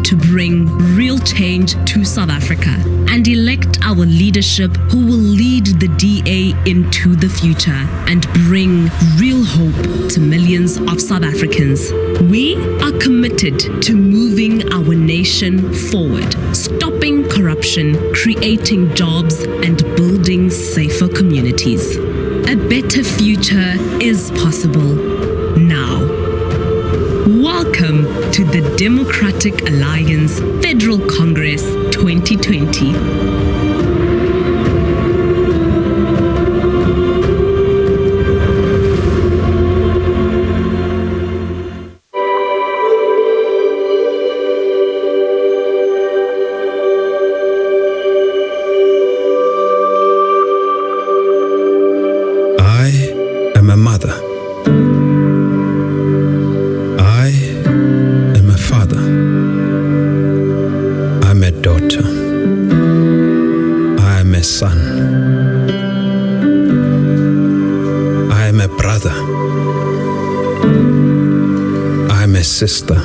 to bring real change to South Africa and elect our leadership who will lead the DA into the future and bring real hope to millions of South Africans. We are committed to moving our nation forward, stopping corruption, creating jobs, and building safer communities. A better future is possible now. Welcome to the Democratic Alliance Federal Congress 2020. Sister,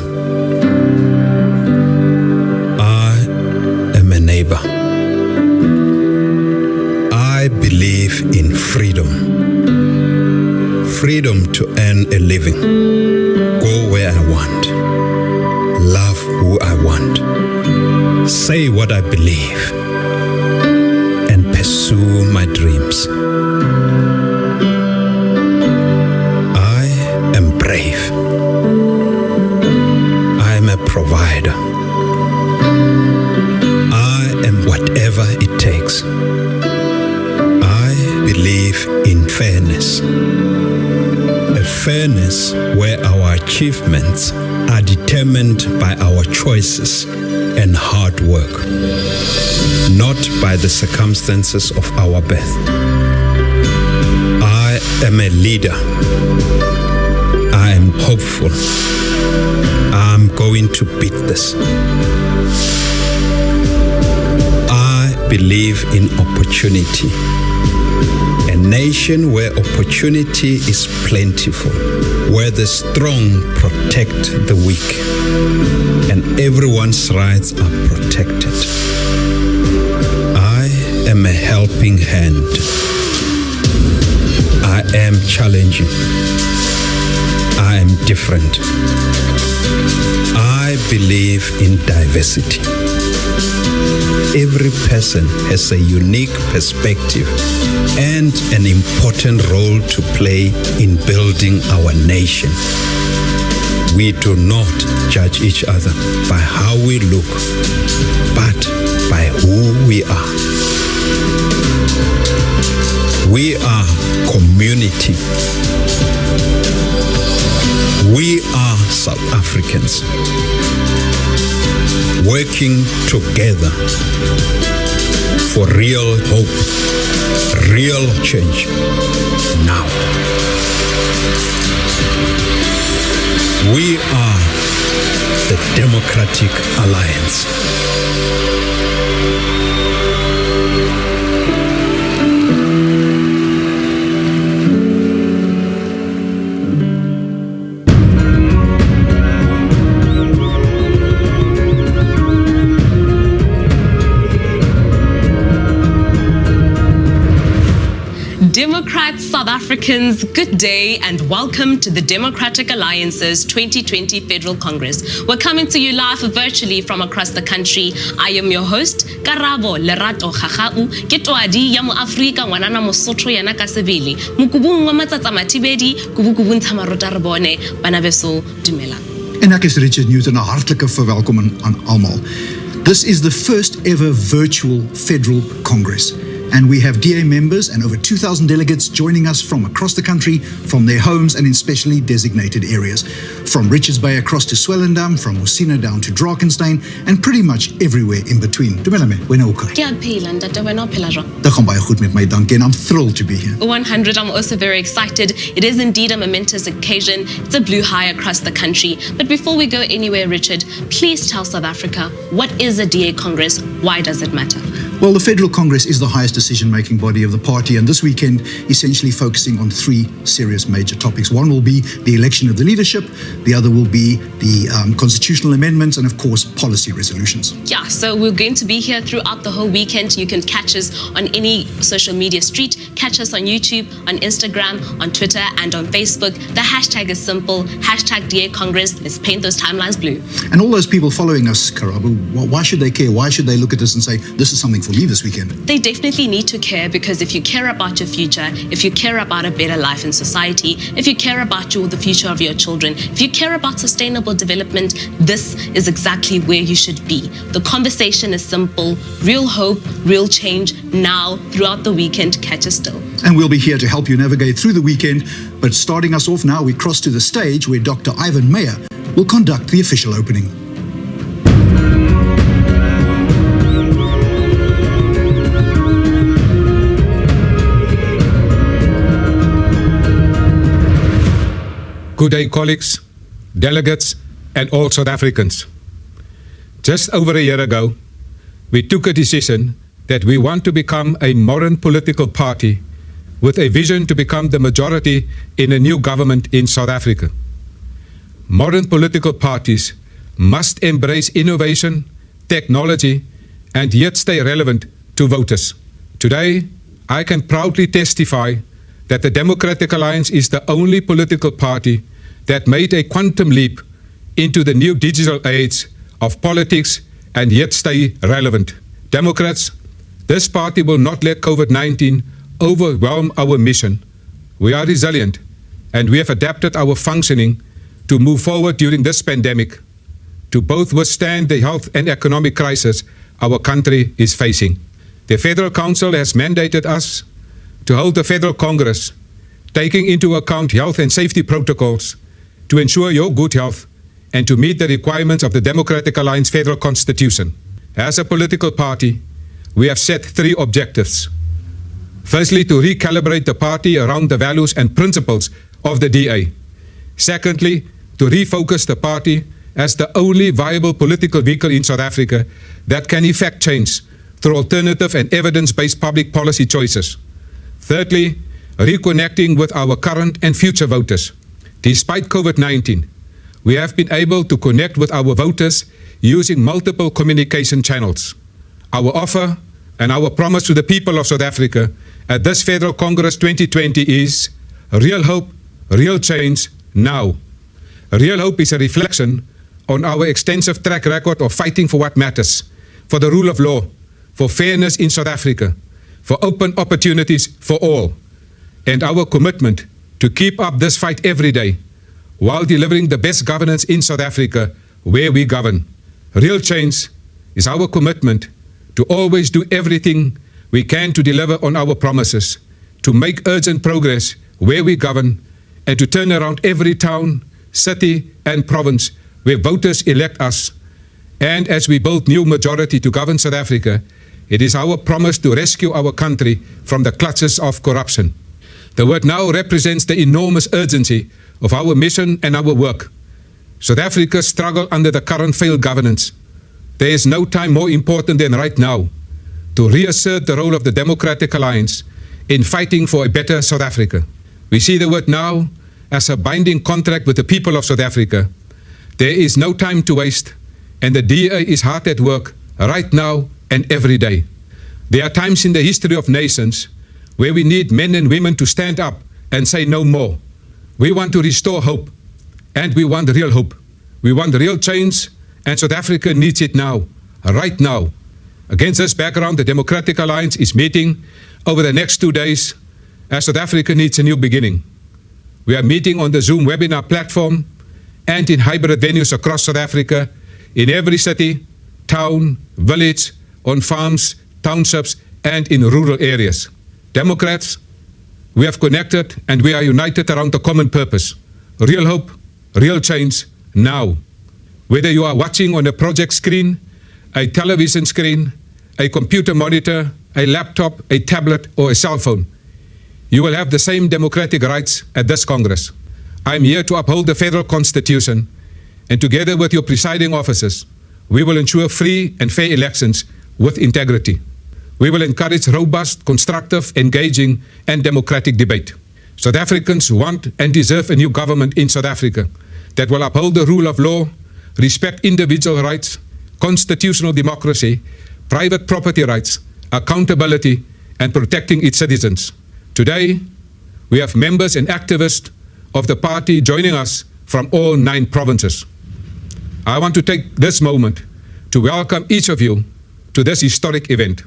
I am a neighbor. I believe in freedom. Freedom to earn a living, go where I want, love who I want, say what I believe, and pursue my dreams. I am brave. Provider. I am whatever it takes. I believe in fairness. A fairness where our achievements are determined by our choices and hard work, not by the circumstances of our birth. I am a leader. I am hopeful. I'm going to beat this. I believe in opportunity. A nation where opportunity is plentiful, where the strong protect the weak, and everyone's rights are protected. I am a helping hand. I am challenging. I am different. I believe in diversity. Every person has a unique perspective and an important role to play in building our nation. We do not judge each other by how we look, but by who we are. We are community. We are South Africans working together for real hope, real change now. We are the Democratic Alliance. Democrats, South Africans, good day and welcome to the Democratic Alliance's 2020 Federal Congress. We're coming to you live virtually from across the country. I am your host, Karabo Lerato Khagau, ke toadi ya mo Afrika ngwanana Mosotho yana ka sebele. Mokubung wa matsatsa matibedi, kubukubung tsamarota re bone, bana beso dumelang. En ek is Richard Newton, 'n hartlike verwelkoming aan almal. This is the first ever virtual Federal Congress. And we have DA members and over 2,000 delegates joining us from across the country, from their homes and in specially designated areas. From Richards Bay across to Swellendam, from Mosina down to Drakenstein, and pretty much everywhere in between. Dumela me, wena o kae? Ke a phela ntate, wena o phela jwang? Dit gaan baie goed met my, dankie, and I'm thrilled to be here. 100, I'm also very excited. It is indeed a momentous occasion. It's a blue high across the country. But before we go anywhere, Richard, please tell South Africa, what is a DA Congress? Why does it matter? Well, the Federal Congress is the highest decision-making body of the party, and this weekend essentially focusing on three serious major topics. One will be the election of the leadership, the other will be the constitutional amendments, and of course, policy resolutions. Yeah, so we're going to be here throughout the whole weekend. You can catch us on any social media street, catch us on YouTube, on Instagram, on Twitter, and on Facebook. The hashtag is simple, hashtag DA Congress. Let's paint those timelines blue. And all those people following us, Karabu, why should they care? Why should they look at this and say, this is something for me this weekend? They definitely need to care, because if you care about your future, if you care about a better life in society, if you care about the future of your children, if you care about sustainable development, this is exactly where you should be. The conversation is simple, real hope, real change, now, throughout the weekend. Catch us still. And we'll be here to help you navigate through the weekend. But starting us off now, we cross to the stage where Dr. Ivan Meyer will conduct the official opening. Good day, colleagues, delegates, and all South Africans. Just over a year ago, we took a decision that we want to become a modern political party with a vision to become the majority in a new government in South Africa. Modern political parties must embrace innovation, technology, and yet stay relevant to voters. Today, I can proudly testify that the Democratic Alliance is the only political party that made a quantum leap into the new digital age of politics and yet stay relevant. Democrats, this party will not let COVID-19 overwhelm our mission. We are resilient, and we have adapted our functioning to move forward during this pandemic, to both withstand the health and economic crisis our country is facing. The Federal Council has mandated us to hold the Federal Congress, taking into account health and safety protocols to ensure your good health and to meet the requirements of the Democratic Alliance Federal Constitution. As a political party, we have set three objectives. Firstly, to recalibrate the party around the values and principles of the DA. Secondly, to refocus the party as the only viable political vehicle in South Africa that can effect change through alternative and evidence-based public policy choices. Thirdly, reconnecting with our current and future voters. Despite COVID-19, we have been able to connect with our voters using multiple communication channels. Our offer and our promise to the people of South Africa at this Federal Congress 2020 is real hope, real change, now. Real hope is a reflection on our extensive track record of fighting for what matters, for the rule of law, for fairness in South Africa, for open opportunities for all, and our commitment to keep up this fight every day while delivering the best governance in South Africa where we govern. Real change is our commitment to always do everything we can to deliver on our promises, to make urgent progress where we govern, and to turn around every town, city, and province where voters elect us. And as we build new majority to govern South Africa, it is our promise to rescue our country from the clutches of corruption. The word now represents the enormous urgency of our mission and our work. South Africa's struggle under the current failed governance. There is no time more important than right now to reassert the role of the Democratic Alliance in fighting for a better South Africa. We see the word now as a binding contract with the people of South Africa. There is no time to waste, and the DA is hard at work right now and every day. There are times in the history of nations where we need men and women to stand up and say no more. We want to restore hope, and we want real hope. We want real change, and South Africa needs it now, right now. Against this background, the Democratic Alliance is meeting over the next 2 days as South Africa needs a new beginning. We are meeting on the Zoom webinar platform and in hybrid venues across South Africa, in every city, town, village, on farms, townships, and in rural areas. Democrats, we have connected and we are united around a common purpose. Real hope, real change, now. Whether you are watching on a project screen, a television screen, a computer monitor, a laptop, a tablet, or a cell phone, you will have the same democratic rights at this Congress. I am here to uphold the Federal Constitution, and together with your presiding officers, we will ensure free and fair elections with integrity. We will encourage robust, constructive, engaging, and democratic debate. South Africans want and deserve a new government in South Africa that will uphold the rule of law, respect individual rights, constitutional democracy, private property rights, accountability, and protecting its citizens. Today, we have members and activists of the party joining us from all 9 provinces. I want to take this moment to welcome each of you to this historic event.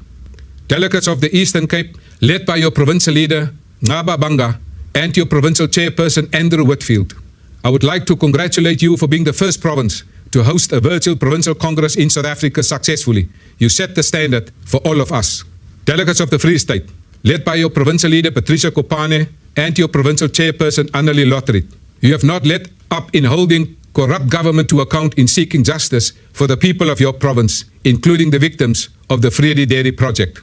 Delegates of the Eastern Cape, led by your provincial leader, Ngaba Banga, and your provincial chairperson, Andrew Whitfield. I would like to congratulate you for being the first province to host a virtual provincial congress in South Africa successfully. You set the standard for all of us. Delegates of the Free State, led by your provincial leader, Patricia Kopane, and your provincial chairperson, Annelie Lotteri. You have not let up in holding corrupt government to account in seeking justice for the people of your province, including the victims of the Vrede Dairy project.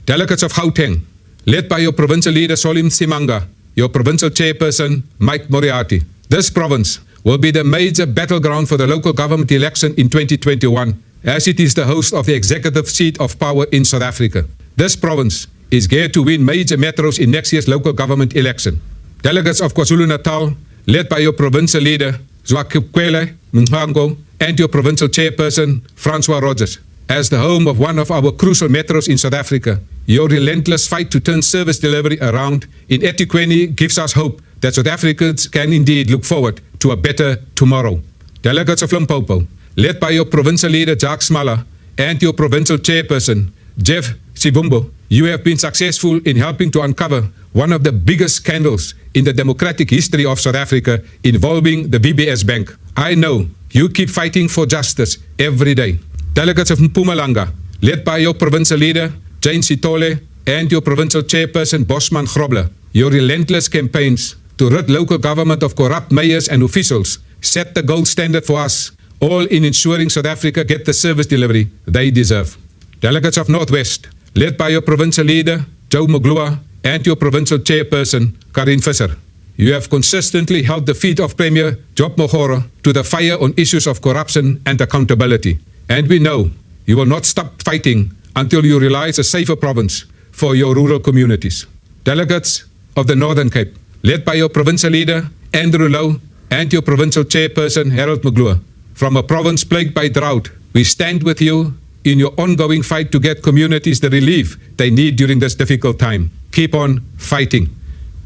Delegates of Gauteng, led by your provincial leader, Solim Simanga, your provincial chairperson, Mike Moriarty. This province will be the major battleground for the local government election in 2021, as it is the host of the executive seat of power in South Africa. This province is geared to win major metros in next year's local government election. Delegates of KwaZulu-Natal, led by your provincial leader, Zwakikwele Mngango, and your provincial chairperson, Francois Rogers. As the home of one of our crucial metros in South Africa, your relentless fight to turn service delivery around in eThekwini gives us hope that South Africans can indeed look forward to a better tomorrow. Delegates of Limpopo, led by your provincial leader, Jacques Smalla, and your provincial chairperson, Jeff Sivumbo, you have been successful in helping to uncover one of the biggest scandals in the democratic history of South Africa involving the VBS Bank. I know you keep fighting for justice every day. Delegates of Mpumalanga, led by your provincial leader, Jane Sitole, and your provincial chairperson, Bosman Grobler, your relentless campaigns to rid local government of corrupt mayors and officials set the gold standard for us, all in ensuring South Africa get the service delivery they deserve. Delegates of Northwest, led by your provincial leader, Joe Maglua, and your provincial chairperson, Karin Visser. You have consistently held the feet of Premier Job Mogoro to the fire on issues of corruption and accountability. And we know you will not stop fighting until you realize a safer province for your rural communities. Delegates of the Northern Cape, led by your provincial leader, Andrew Lowe, and your provincial chairperson, Harold Maglua. From a province plagued by drought, we stand with you in your ongoing fight to get communities the relief they need during this difficult time. Keep on fighting.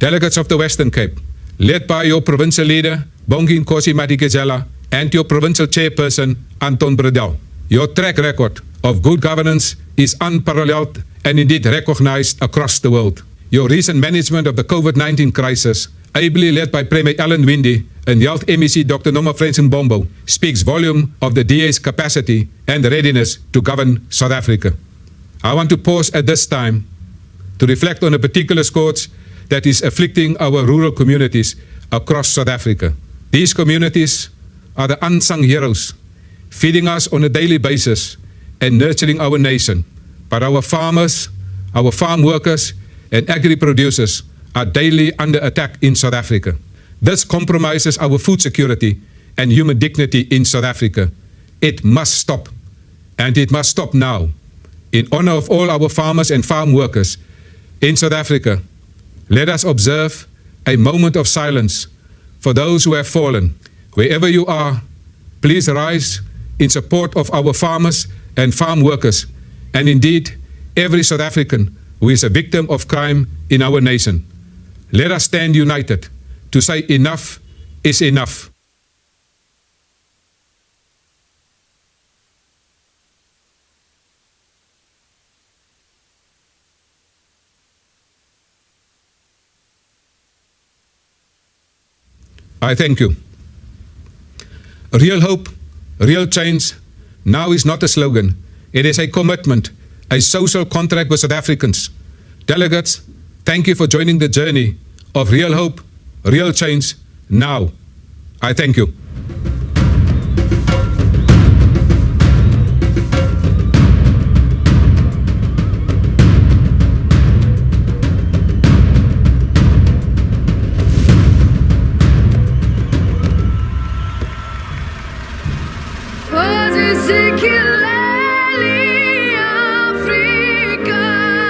Delegates of the Western Cape, led by your provincial leader, Bongi Nkosi Madikizela, and your provincial chairperson, Anton Bredel. Your track record of good governance is unparalleled and indeed recognized across the world. Your recent management of the COVID-19 crisis, ably led by Premier Alan Winde and Health MEC Dr. Noma Frans-Mbombo, speaks volume of the DA's capacity and readiness to govern South Africa. I want to pause at this time to reflect on a particular scourge that is afflicting our rural communities across South Africa. These communities are the unsung heroes, feeding us on a daily basis and nurturing our nation. But our farmers, our farm workers, and agri-producers are daily under attack in South Africa. This compromises our food security and human dignity in South Africa. It must stop, and it must stop now. In honor of all our farmers and farm workers in South Africa, let us observe a moment of silence for those who have fallen. Wherever you are, please rise in support of our farmers and farm workers, and indeed every South African who is a victim of crime in our nation. Let us stand united to say enough is enough. I thank you. Real hope, real change, now is not a slogan. It is a commitment, a social contract with South Africans. Delegates, thank you for joining the journey of real hope, real change, now. I thank you. Particularly Africa.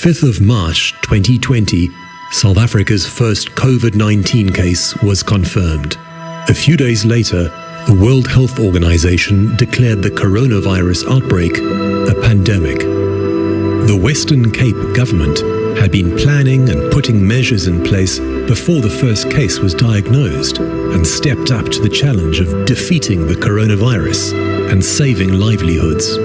5th of March 2020, South Africa's first COVID-19 case was confirmed. A few days later, the World Health Organization declared the coronavirus outbreak a pandemic. The Western Cape government had been planning and putting measures in place before the first case was diagnosed and stepped up to the challenge of defeating the coronavirus and saving livelihoods.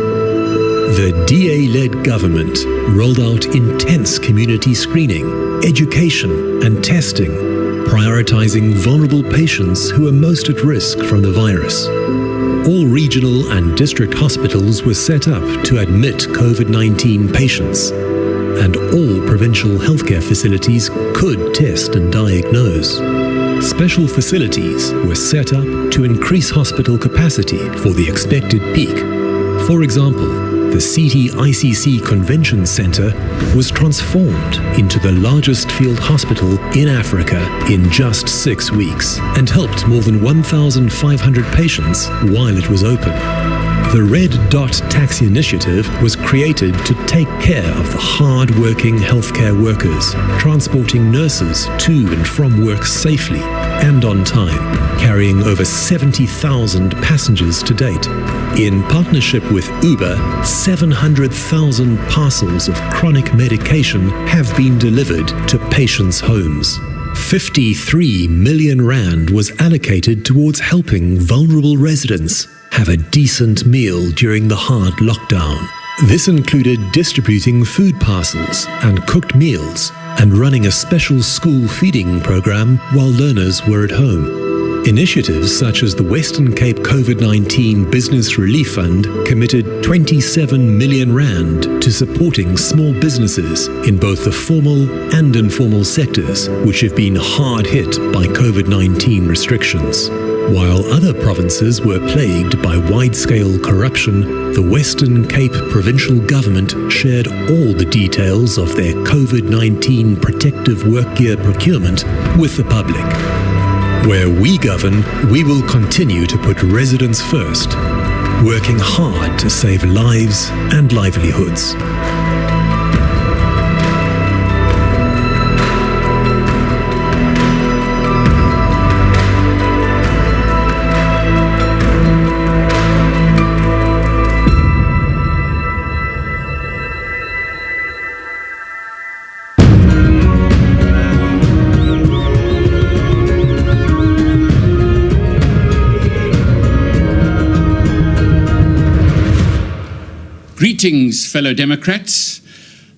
The DA-led government rolled out intense community screening, education and testing, prioritizing vulnerable patients who are most at risk from the virus. All regional and district hospitals were set up to admit COVID-19 patients, and all provincial healthcare facilities could test and diagnose. Special facilities were set up to increase hospital capacity for the expected peak. For example, the CT-ICC Convention Center was transformed into the largest field hospital in Africa in just 6 weeks and helped more than 1,500 patients while it was open. The Red Dot Taxi Initiative was created to take care of the hard-working healthcare workers, transporting nurses to and from work safely and on time, carrying over 70,000 passengers to date. In partnership with Uber, 700,000 parcels of chronic medication have been delivered to patients' homes. 53 million rand was allocated towards helping vulnerable residents have a decent meal during the hard lockdown. This included distributing food parcels and cooked meals and running a special school feeding program while learners were at home. Initiatives such as the Western Cape COVID-19 Business Relief Fund committed 27 million rand to supporting small businesses in both the formal and informal sectors, which have been hard hit by COVID-19 restrictions. While other provinces were plagued by wide-scale corruption, the Western Cape provincial government shared all the details of their COVID-19 protective work gear procurement with the public. Where we govern, we will continue to put residents first, working hard to save lives and livelihoods. Greetings, fellow Democrats.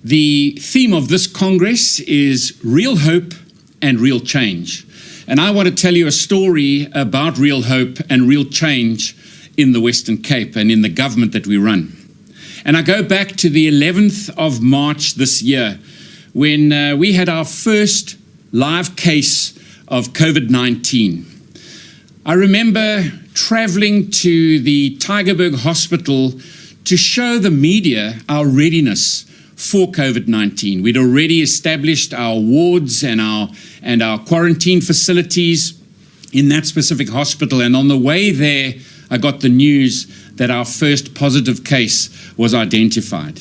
The theme of this Congress is real hope and real change. And I want to tell you a story about real hope and real change in the Western Cape and in the government that we run. And I go back to the 11th of March this year when we had our first live case of COVID-19. I remember traveling to the Tygerberg Hospital to show the media our readiness for COVID-19. We'd already established our wards and our quarantine facilities in that specific hospital. And on the way there, I got the news that our first positive case was identified.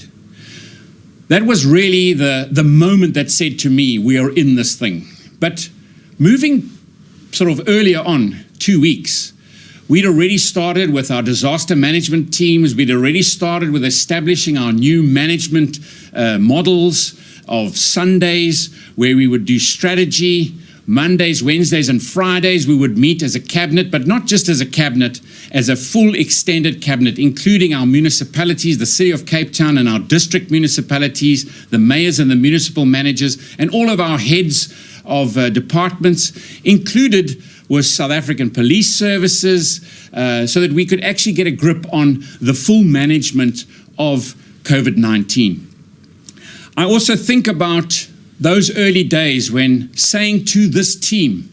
That was really the moment that said to me, we are in this thing. But moving sort of earlier on, 2 weeks, we'd already started with our disaster management teams. We'd already started with establishing our new management models of Sundays, where we would do strategy. Mondays, Wednesdays, and Fridays, we would meet as a cabinet, but not just as a cabinet, as a full extended cabinet, including our municipalities, the City of Cape Town and our district municipalities, the mayors and the municipal managers, and all of our heads of departments. Included was South African Police Services, so that we could actually get a grip on the full management of COVID-19. I also think about those early days when saying to this team,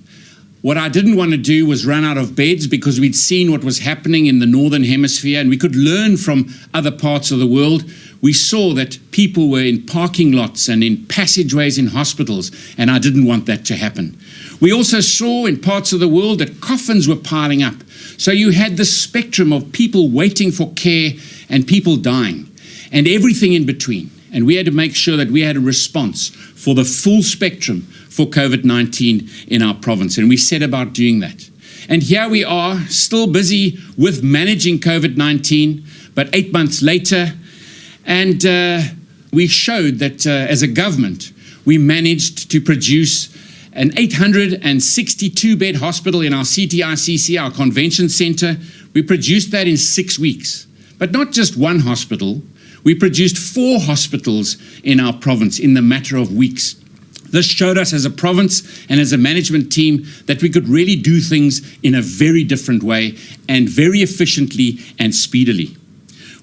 what I didn't want to do was run out of beds, because we'd seen what was happening in the Northern Hemisphere and we could learn from other parts of the world. We saw that people were in parking lots and in passageways in hospitals, and I didn't want that to happen. We also saw in parts of the world that coffins were piling up. So you had the spectrum of people waiting for care and people dying, and everything in between. And we had to make sure that we had a response for the full spectrum for COVID-19 in our province. And we set about doing that. And here we are, still busy with managing COVID-19, but 8 months later, and we showed that as a government, we managed to produce an 862-bed hospital in our CTICC, our convention center. We produced that in 6 weeks. But not just one hospital, we produced 4 hospitals in our province in the matter of weeks. This showed us as a province and as a management team that we could really do things in a very different way and very efficiently and speedily.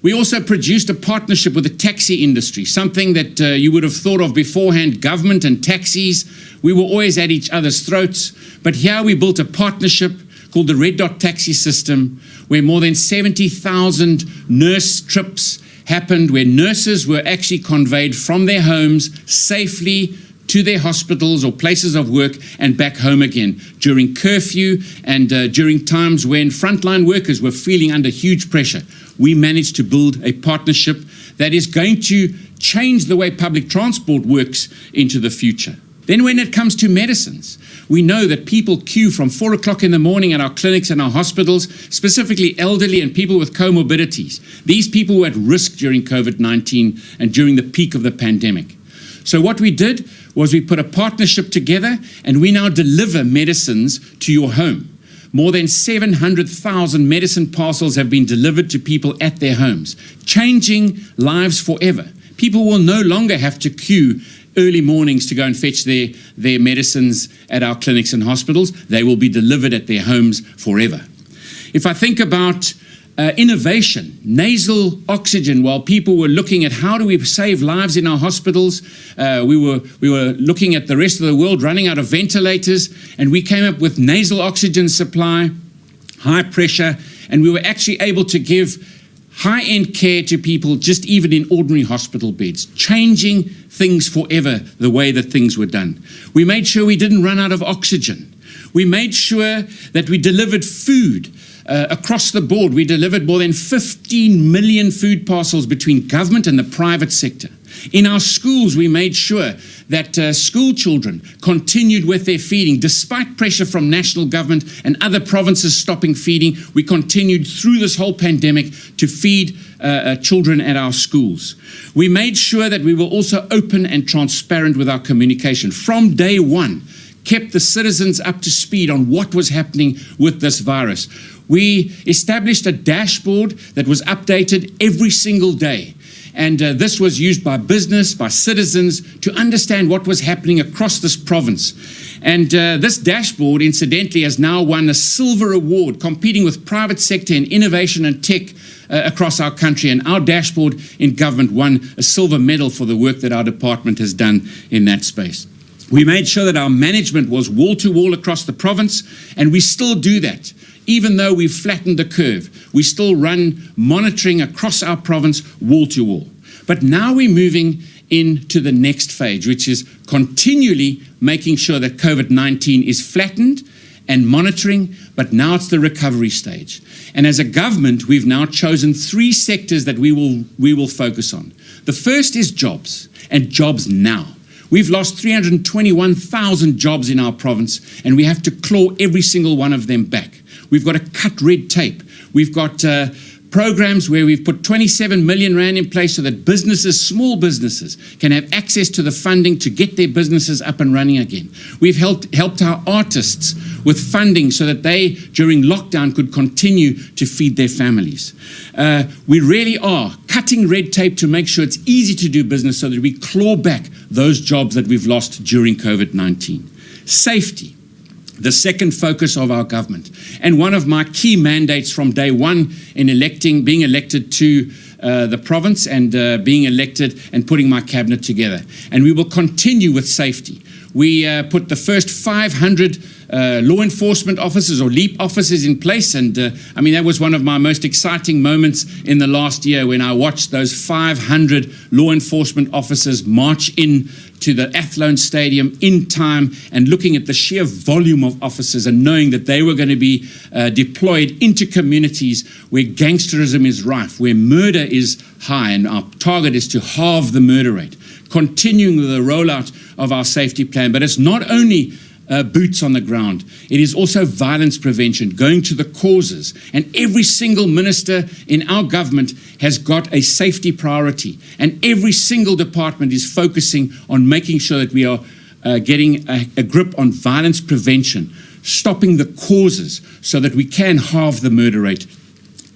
We also produced a partnership with the taxi industry, something that you would have thought of beforehand, government and taxis. We were always at each other's throats, but here we built a partnership called the Red Dot Taxi System, where more than 70,000 nurse trips happened, where nurses were actually conveyed from their homes safely to their hospitals or places of work and back home again during curfew and during times when frontline workers were feeling under huge pressure. We managed to build a partnership that is going to change the way public transport works into the future. Then when it comes to medicines, we know that people queue from 4 o'clock in the morning at our clinics and our hospitals, specifically elderly and people with comorbidities. These people were at risk during COVID-19 and during the peak of the pandemic. So what we did was we put a partnership together and we now deliver medicines to your home. More than 700,000 medicine parcels have been delivered to people at their homes, changing lives forever. People will no longer have to queue early mornings to go and fetch their medicines at our clinics and hospitals. They will be delivered at their homes forever. If I think about innovation, nasal oxygen, while people were looking at how do we save lives in our hospitals, we were looking at the rest of the world running out of ventilators, and we came up with nasal oxygen supply, high pressure, and we were actually able to give high-end care to people just even in ordinary hospital beds, changing things forever the way that things were done. We made sure we didn't run out of oxygen. We made sure that we delivered food across the board. We delivered more than 15 million food parcels between government and the private sector. In our schools, we made sure that school children continued with their feeding. Despite pressure from national government and other provinces stopping feeding, we continued through this whole pandemic to feed children at our schools. We made sure that we were also open and transparent with our communication. From day one, kept the citizens up to speed on what was happening with this virus. We established a dashboard that was updated every single day. And this was used by business, by citizens, to understand what was happening across this province. And this dashboard, incidentally, has now won a silver award, competing with private sector in innovation and tech across our country. And our dashboard in government won a silver medal for the work that our department has done in that space. We made sure that our management was wall-to-wall across the province, and we still do that. Even though we've flattened the curve, we still run monitoring across our province wall-to-wall. But now we're moving into the next phase, which is continually making sure that COVID-19 is flattened and monitoring, but now it's the recovery stage. And as a government, we've now chosen 3 sectors that we will focus on. The first is jobs, and jobs now. We've lost 321,000 jobs in our province, and we have to claw every single one of them back. We've got to cut red tape. We've got programs where we've put 27 million rand in place so that businesses, small businesses, can have access to the funding to get their businesses up and running again. We've helped our artists with funding so that they, during lockdown, could continue to feed their families. We really are cutting red tape to make sure it's easy to do business so that we claw back those jobs that we've lost during COVID-19. Safety. The second focus of our government. And one of my key mandates from day one in being elected to the province and being elected and putting my cabinet together. And we will continue with safety. we put the first 500 law enforcement officers or LEAP officers in place. And I mean, that was one of my most exciting moments in the last year when I watched those 500 law enforcement officers march in to the Athlone Stadium in time, and looking at the sheer volume of officers and knowing that they were going to be deployed into communities where gangsterism is rife, where murder is high, and our target is to halve the murder rate. Continuing with the rollout of our safety plan, but it's not only boots on the ground. It is also violence prevention, going to the causes. And every single minister in our government has got a safety priority. And every single department is focusing on making sure that we are getting a grip on violence prevention, stopping the causes so that we can halve the murder rate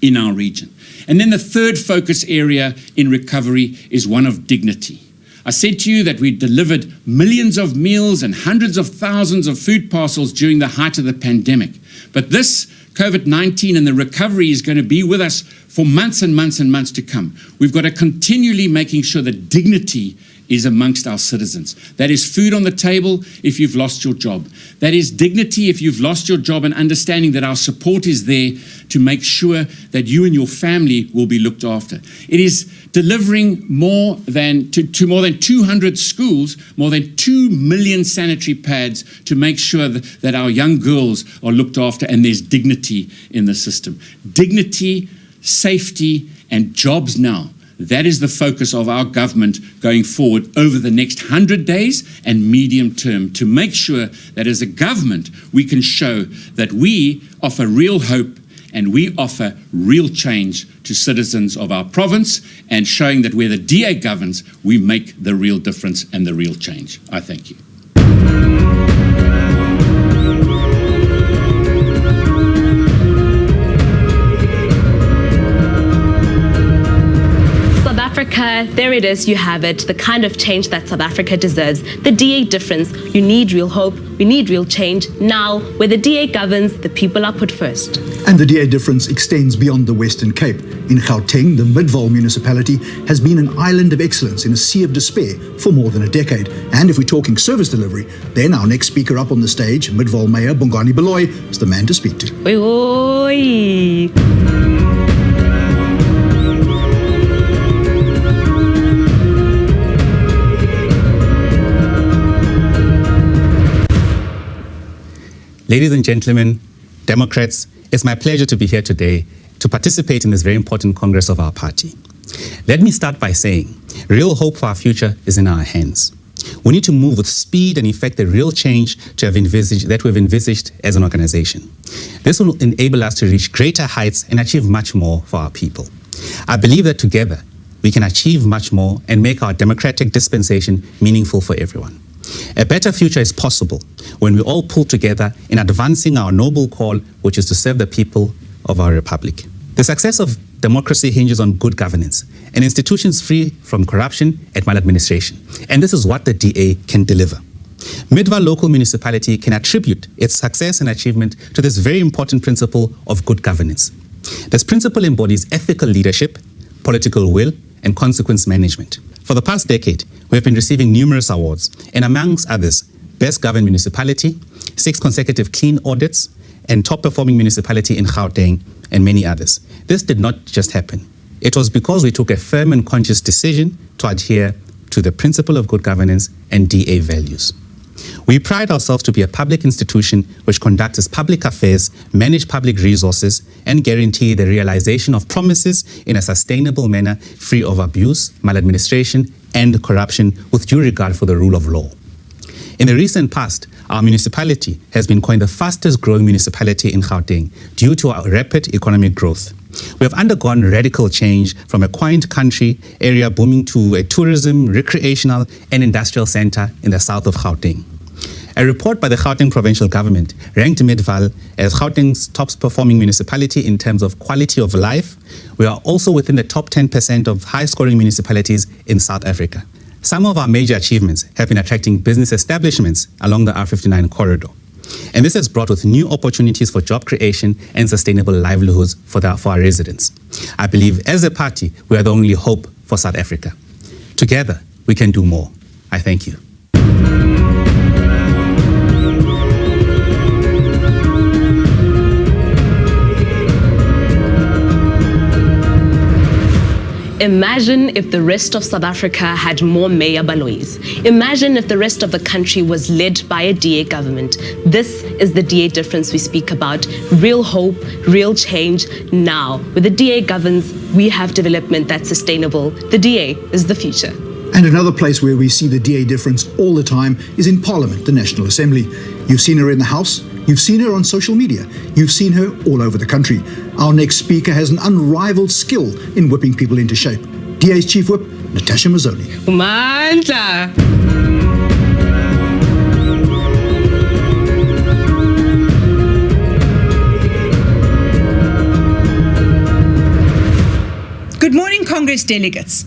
in our region. And then the third focus area in recovery is one of dignity. I said to you that we delivered millions of meals and hundreds of thousands of food parcels during the height of the pandemic. But this COVID-19 and the recovery is going to be with us for months and months and months to come. We've got to continually making sure that dignity is amongst our citizens. That is food on the table if you've lost your job. That is dignity if you've lost your job, and understanding that our support is there to make sure that you and your family will be looked after. It is delivering more than to more than 200 schools, more than 2 million sanitary pads to make sure that our young girls are looked after and there's dignity in the system. Dignity, safety, and jobs now. That is the focus of our government going forward over the next 100 days and medium term, to make sure that as a government we can show that we offer real hope and we offer real change to citizens of our province, and showing that where the DA governs, we make the real difference and the real change. I thank you. Africa, there it is, you have it, the kind of change that South Africa deserves. The DA difference. You need real hope, we need real change. Now, where the DA governs, the people are put first. And the DA difference extends beyond the Western Cape. In Gauteng, the Midvaal municipality has been an island of excellence in a sea of despair for more than a decade. And if we're talking service delivery, then our next speaker up on the stage, Midvaal Mayor Bongani Baloyi, is the man to speak to. Oi, oi. Ladies and gentlemen, Democrats, it's my pleasure to be here today to participate in this very important Congress of our party. Let me start by saying, real hope for our future is in our hands. We need to move with speed and effect the real change that we've envisaged as an organization. This will enable us to reach greater heights and achieve much more for our people. I believe that together we can achieve much more and make our democratic dispensation meaningful for everyone. A better future is possible when we all pull together in advancing our noble call, which is to serve the people of our republic. The success of democracy hinges on good governance and institutions free from corruption and maladministration. And this is what the DA can deliver. Midvaal local municipality can attribute its success and achievement to this very important principle of good governance. This principle embodies ethical leadership, political will, and consequence management. For the past decade, we have been receiving numerous awards, and amongst others, Best Governed Municipality, 6 consecutive clean audits, and Top Performing Municipality in Gauteng, and many others. This did not just happen. It was because we took a firm and conscious decision to adhere to the principle of good governance and DA values. We pride ourselves to be a public institution which conducts its public affairs, manage public resources, and guarantee the realization of promises in a sustainable manner, free of abuse, maladministration, and corruption, with due regard for the rule of law. In the recent past, our municipality has been coined the fastest growing municipality in Gauteng due to our rapid economic growth. We have undergone radical change from a quaint country area booming to a tourism, recreational, and industrial center in the south of Gauteng. A report by the Gauteng provincial government ranked Midvaal as Gauteng's top performing municipality in terms of quality of life. We are also within the top 10% of high-scoring municipalities in South Africa. Some of our major achievements have been attracting business establishments along the R59 corridor. And this has brought with new opportunities for job creation and sustainable livelihoods for our residents. I believe as a party, we are the only hope for South Africa. Together, we can do more. I thank you. Imagine if the rest of South Africa had more Mayor Balois. Imagine if the rest of the country was led by a DA government. This is the DA difference we speak about. Real hope, real change now. With the DA governs, we have development that's sustainable. The DA is the future. And another place where we see the DA difference all the time is in Parliament, the National Assembly. You've seen her in the House, you've seen her on social media, you've seen her all over the country. Our next speaker has an unrivaled skill in whipping people into shape. DA's Chief Whip, Natasha Mazzoni. Mandla. Good morning, Congress delegates.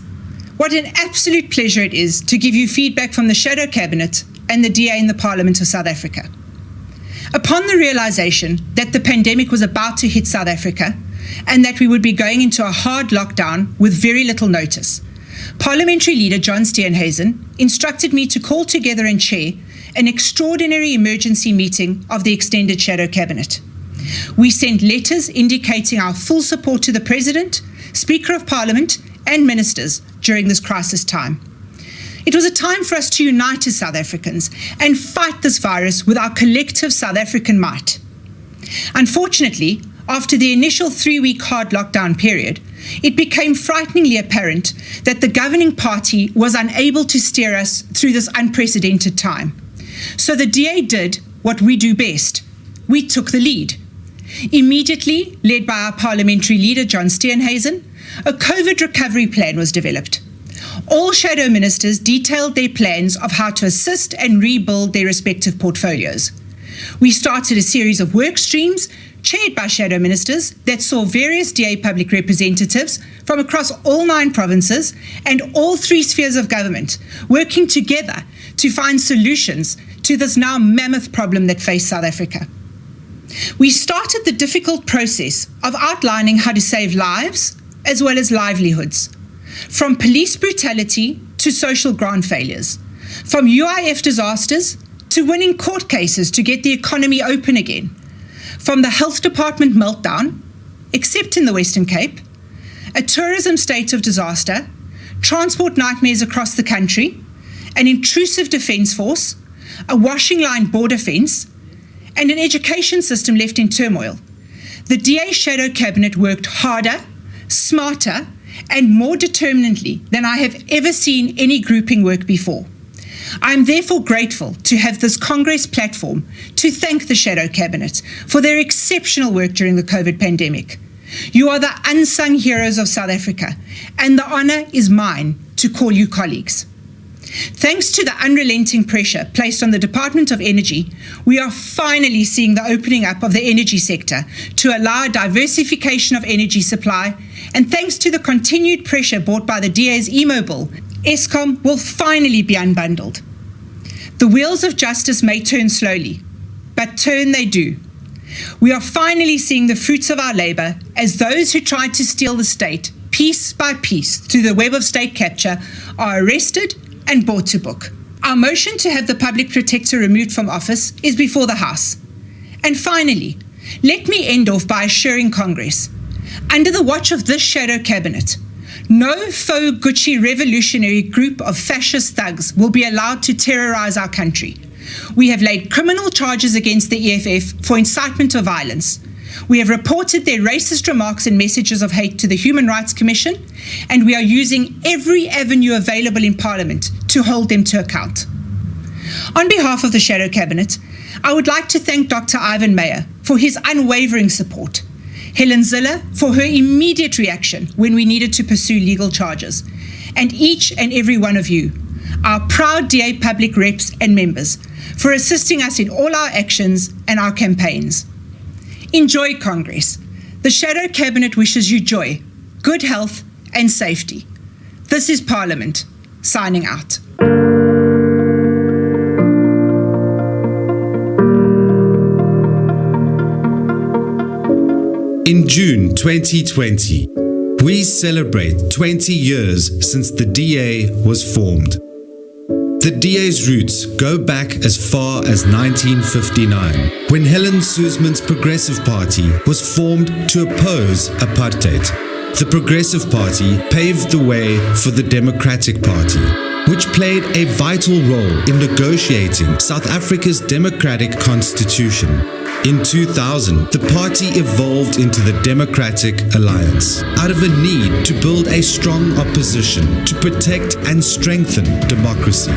What an absolute pleasure it is to give you feedback from the Shadow Cabinet and the DA in the Parliament of South Africa. Upon the realization that the pandemic was about to hit South Africa and that we would be going into a hard lockdown with very little notice, Parliamentary Leader John Steenhuisen instructed me to call together and chair an extraordinary emergency meeting of the extended Shadow Cabinet. We sent letters indicating our full support to the President, Speaker of Parliament, and ministers during this crisis time. It was a time for us to unite as South Africans and fight this virus with our collective South African might. Unfortunately, after the initial 3-week hard lockdown period, it became frighteningly apparent that the governing party was unable to steer us through this unprecedented time. So the DA did what we do best. We took the lead. Immediately, led by our parliamentary leader, John Steenhuisen, a COVID recovery plan was developed. All shadow ministers detailed their plans of how to assist and rebuild their respective portfolios. We started a series of work streams chaired by shadow ministers that saw various DA public representatives from across all 9 provinces and all 3 spheres of government working together to find solutions to this now mammoth problem that faced South Africa. We started the difficult process of outlining how to save lives as well as livelihoods, from police brutality to social grant failures, from UIF disasters to winning court cases to get the economy open again, from the health department meltdown, except in the Western Cape, a tourism state of disaster, transport nightmares across the country, an intrusive defence force, a washing line border fence, and an education system left in turmoil. The DA Shadow Cabinet worked harder, smarter, and more determinedly than I have ever seen any grouping work before. I am therefore grateful to have this Congress platform to thank the Shadow Cabinet for their exceptional work during the COVID pandemic. You are the unsung heroes of South Africa, and the honour is mine to call you colleagues. Thanks to the unrelenting pressure placed on the Department of Energy, we are finally seeing the opening up of the energy sector to allow diversification of energy supply, and thanks to the continued pressure brought by the DA's emo bill, Eskom will finally be unbundled. The wheels of justice may turn slowly, but turn they do. We are finally seeing the fruits of our labour as those who tried to steal the state piece by piece through the web of state capture are arrested and brought to book. Our motion to have the public protector removed from office is before the House. And finally, let me end off by assuring Congress, under the watch of this Shadow Cabinet, no faux Gucci revolutionary group of fascist thugs will be allowed to terrorise our country. We have laid criminal charges against the EFF for incitement of violence. We have reported their racist remarks and messages of hate to the Human Rights Commission, and we are using every avenue available in Parliament to hold them to account. On behalf of the Shadow Cabinet, I would like to thank Dr. Ivan Meyer for his unwavering support, Helen Ziller for her immediate reaction when we needed to pursue legal charges, and each and every one of you, our proud DA public reps and members, for assisting us in all our actions and our campaigns. Enjoy Congress. The Shadow Cabinet wishes you joy, good health and safety. This is Parliament, signing out. In June 2020, we celebrate 20 years since the DA was formed. The DA's roots go back as far as 1959, when Helen Suzman's Progressive Party was formed to oppose apartheid. the Progressive Party paved the way for the Democratic Party, which played a vital role in negotiating South Africa's democratic constitution. In 2000, the party evolved into the Democratic Alliance out of a need to build a strong opposition to protect and strengthen democracy.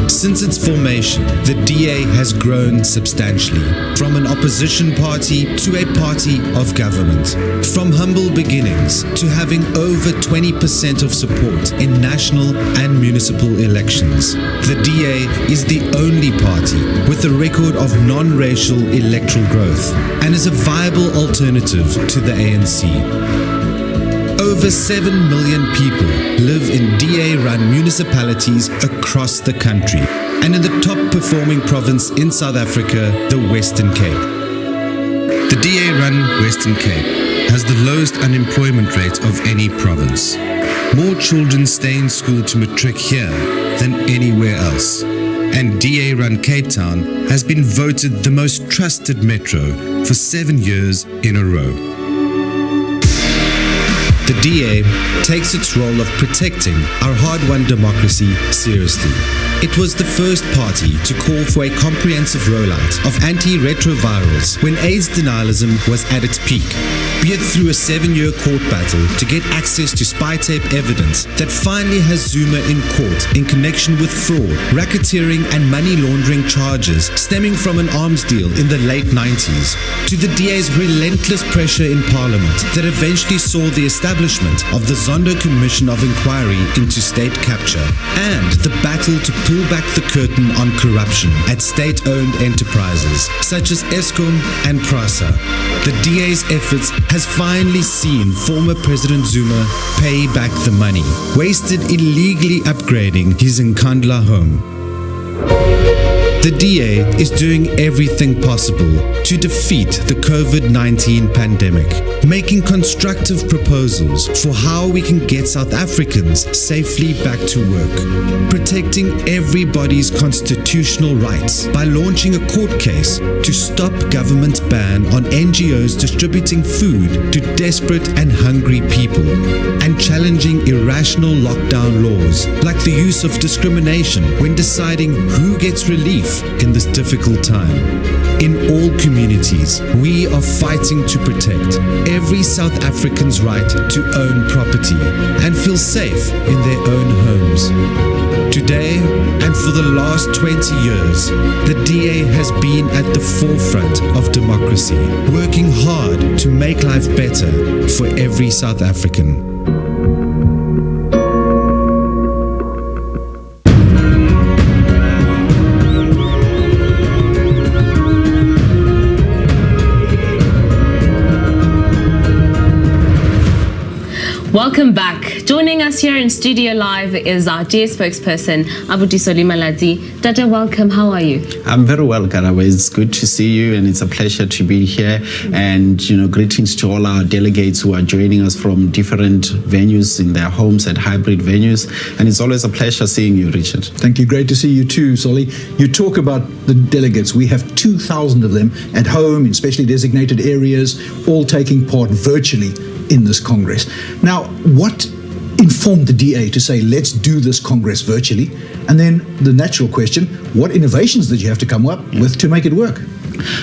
Since its formation, the DA has grown substantially, from an opposition party to a party of government, from humble beginnings to having over 20% of support in national and municipal elections. The DA is the only party with a record of non-racial electoral growth and is a viable alternative to the ANC. Over 7 million people live in DA-run municipalities across the country and in the top-performing province in South Africa, the Western Cape. The DA-run Western Cape has the lowest unemployment rate of any province. More children stay in school to matric here than anywhere else. And DA-run Cape Town has been voted the most trusted metro for 7 years in a row. The DA takes its role of protecting our hard-won democracy seriously. It was the first party to call for a comprehensive rollout of antiretrovirals when AIDS denialism was at its peak, be it through a 7-year court battle to get access to spy tape evidence that finally has Zuma in court in connection with fraud, racketeering and money laundering charges stemming from an arms deal in the late 90s, to the DA's relentless pressure in Parliament that eventually saw the establishment of the Zondo Commission of Inquiry into State Capture, and the battle to pull back the curtain on corruption at state-owned enterprises such as Eskom and Prasa. The DA's efforts has finally seen former President Zuma pay back the money wasted illegally upgrading his Nkandla home. The DA is doing everything possible to defeat the COVID-19 pandemic, making constructive proposals for how we can get South Africans safely back to work, protecting everybody's constitutional rights by launching a court case to stop government's ban on NGOs distributing food to desperate and hungry people, and challenging irrational lockdown laws like the use of discrimination when deciding who gets relief in this difficult time. In all communities, we are fighting to protect every South African's right to own property and feel safe in their own homes. Today, and for the last 20 years, the DA has been at the forefront of democracy, working hard to make life better for every South African. Welcome back. Joining us here in studio live is our DA spokesperson, Abudisoli Maladi. Dada, welcome. How are you? I'm very well, Karawa. It's good to see you, and it's a pleasure to be here. And, greetings to all our delegates who are joining us from different venues in their homes at hybrid venues. And it's always a pleasure seeing you, Richard. Thank you. Great to see you too, Solly. You talk about the delegates. We have 2,000 of them at home in specially designated areas, all taking part virtually in this Congress. Now, what informed the DA to say, let's do this Congress virtually? And then the natural question, what innovations did you have to come up with to make it work?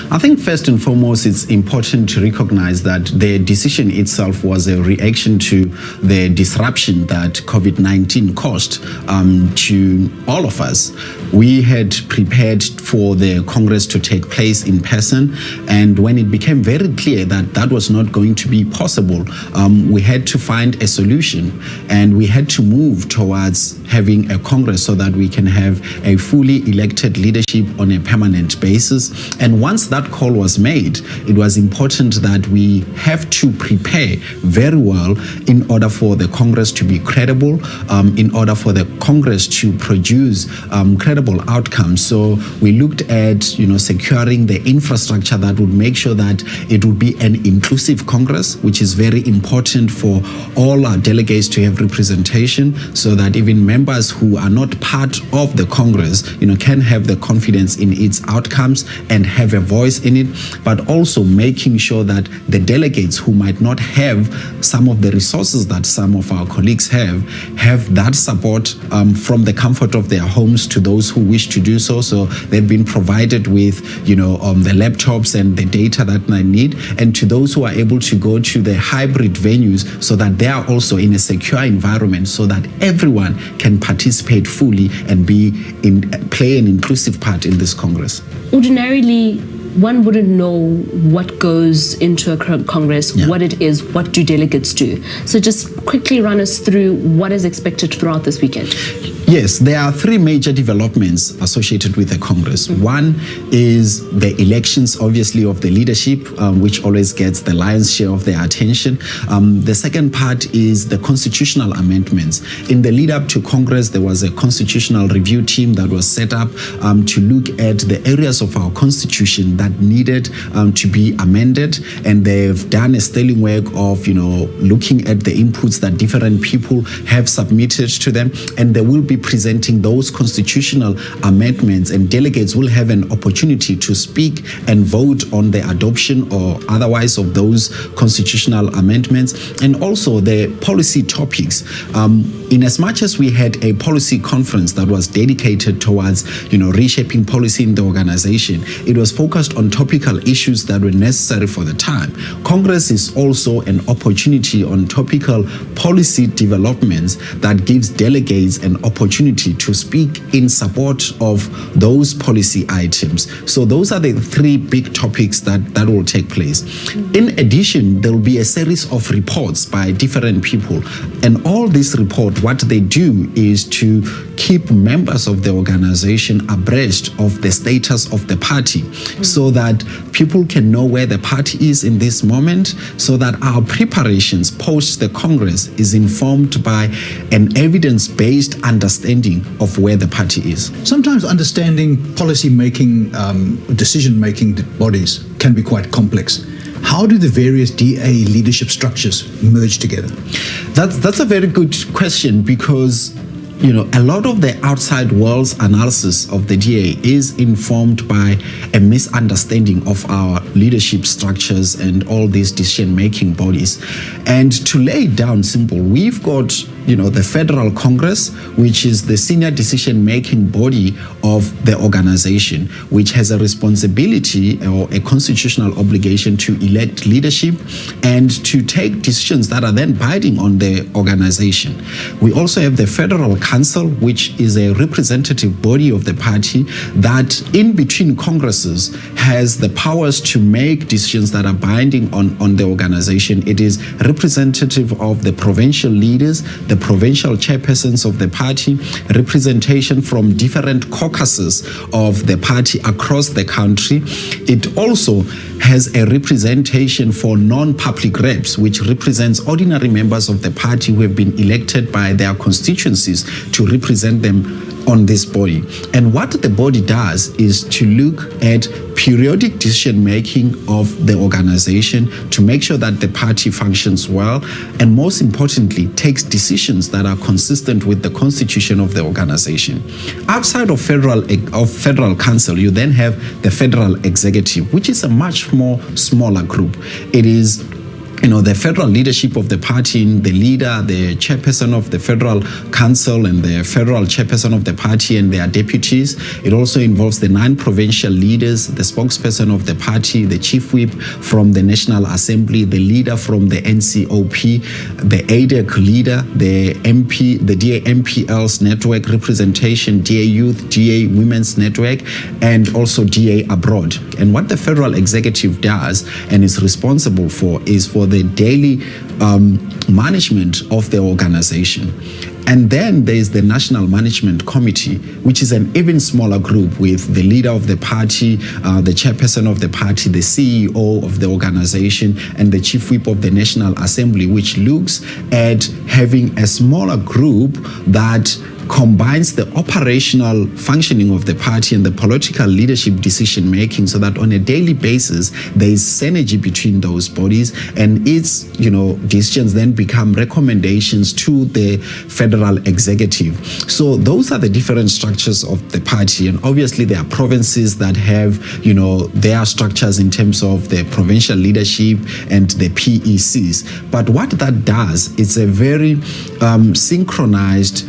I think first and foremost, it's important to recognize that the decision itself was a reaction to the disruption that COVID-19 caused to all of us. We had prepared for the Congress to take place in person, and when it became very clear that that was not going to be possible, we had to find a solution, and we had to move towards having a Congress so that we can have a fully elected leadership on a permanent basis. And once that call was made, it was important that we have to prepare very well in order for the Congress to be credible, in order for the Congress to produce credible outcomes. So we looked at, securing the infrastructure that would make sure that it would be an inclusive Congress, which is very important for all our delegates to have representation, so that even members members who are not part of the Congress, can have the confidence in its outcomes and have a voice in it, but also making sure that the delegates who might not have some of the resources that some of our colleagues have that support from the comfort of their homes to those who wish to do so. So they've been provided with, the laptops and the data that they need, and to those who are able to go to the hybrid venues so that they are also in a secure environment so that everyone can participate fully and play an inclusive part in this Congress. Ordinarily, one wouldn't know what goes into a Congress, what it is, what do delegates do. So just quickly run us through what is expected throughout this weekend. Yes, there are three major developments associated with the Congress. One is the elections, obviously, of the leadership, which always gets the lion's share of their attention. The second part is the constitutional amendments. In the lead up to Congress, there was a constitutional review team that was set up to look at the areas of our constitution that needed to be amended, and they've done a sterling work of looking at the inputs that different people have submitted to them, and they will be presenting those constitutional amendments, and delegates will have an opportunity to speak and vote on the adoption or otherwise of those constitutional amendments, and also the policy topics. In as much as we had a policy conference that was dedicated towards reshaping policy in the organization, it was focused on topical issues that were necessary for the time. Congress is also an opportunity on topical policy developments that gives delegates an opportunity to speak in support of those policy items. So those are the three big topics that will take place. In addition, there will be a series of reports by different people, and all these reports, what they do is to keep members of the organization abreast of the status of the party, so that people can know where the party is in this moment, so that our preparations post the Congress is informed by an evidence-based understanding of where the party is. Sometimes understanding policy-making, decision-making bodies can be quite complex. How do the various DA leadership structures merge together? That's a very good question, because a lot of the outside world's analysis of the DA is informed by a misunderstanding of our leadership structures and all these decision-making bodies. And to lay it down simple, we've got the Federal Congress, which is the senior decision-making body of the organization, which has a responsibility or a constitutional obligation to elect leadership and to take decisions that are then binding on the organization. We also have the Federal Council, which is a representative body of the party that, in between Congresses, has the powers to make decisions that are binding on the organization. It is representative of the provincial leaders, the provincial chairpersons of the party, representation from different caucuses of the party across the country. It also has a representation for non-public reps, which represents ordinary members of the party who have been elected by their constituencies to represent them on this body. And what the body does is to look at periodic decision making of the organization to make sure that the party functions well, and most importantly, takes decisions that are consistent with the constitution of the organization. Outside of Federal Council, you then have the Federal Executive, which is a much more smaller group. It is the federal leadership of the party, the leader, the chairperson of the Federal Council, and the federal chairperson of the party and their deputies. It also involves the 9 provincial leaders, the spokesperson of the party, the chief whip from the National Assembly, the leader from the NCOP, the ADEC leader, the MP, the DA MPL's network representation, DA Youth, DA Women's Network, and also DA Abroad. And what the Federal Executive does and is responsible for is for the daily management of the organization. And then there is the National Management Committee, which is an even smaller group with the leader of the party, the chairperson of the party, the CEO of the organization, and the chief whip of the National Assembly, which looks at having a smaller group that combines the operational functioning of the party and the political leadership decision making, so that on a daily basis there is synergy between those bodies, and its decisions then become recommendations to the federal executive. So those are the different structures of the party, and obviously there are provinces that have their structures in terms of the provincial leadership and the PECs. But what that does, it's a very synchronized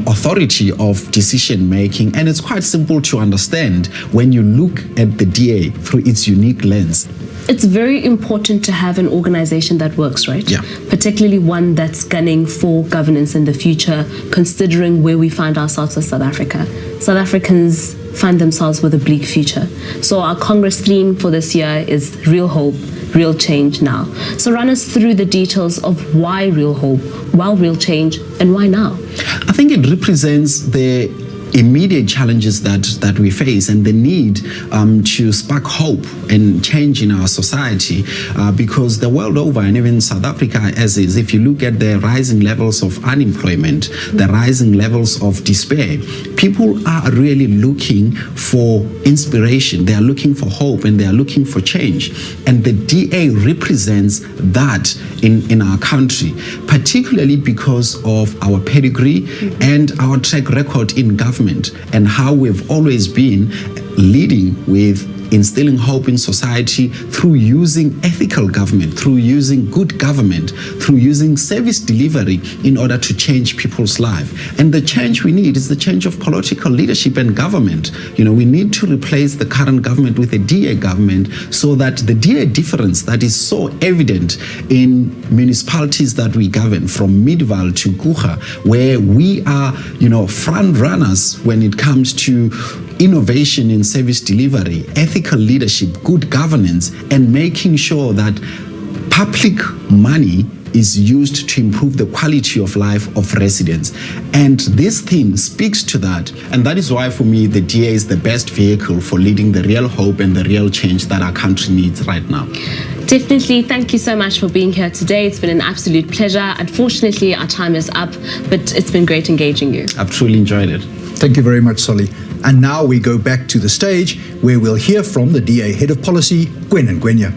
authority of decision making, and it's quite simple to understand when you look at the DA through its unique lens. It's very important to have an organization that works, right? Yeah. Particularly one that's gunning for governance in the future, considering where we find ourselves as South Africa. South Africans find themselves with a bleak future. So our Congress theme for this year is Real Hope, Real Change Now. So run us through the details of why Real Hope, why Real Change, and why now? I think it represents the immediate challenges that we face and the need to spark hope and change in our society, because the world over, and even South Africa as is, if you look at the rising levels of unemployment, the rising levels of despair, people are really looking for inspiration, they are looking for hope, and they are looking for change. And the DA represents that in our country, particularly because of our pedigree and our track record in government, and how we've always been leading with instilling hope in society through using ethical government, through using good government, through using service delivery in order to change people's life. And the change we need is the change of political leadership and government. We need to replace the current government with a DA government, so that the DA difference that is so evident in municipalities that we govern, from Midvaal to Guga, where we are, front runners when it comes to innovation in service delivery, ethical leadership, good governance, and making sure that public money is used to improve the quality of life of residents. And this theme speaks to that. And that is why, for me, the DA is the best vehicle for leading the real hope and the real change that our country needs right now. Definitely. Thank you so much for being here today. It's been an absolute pleasure. Unfortunately, our time is up, but it's been great engaging you. I've truly enjoyed it. Thank you very much, Solly. And now we go back to the stage where we'll hear from the DA Head of Policy, Gwen and Gwenya.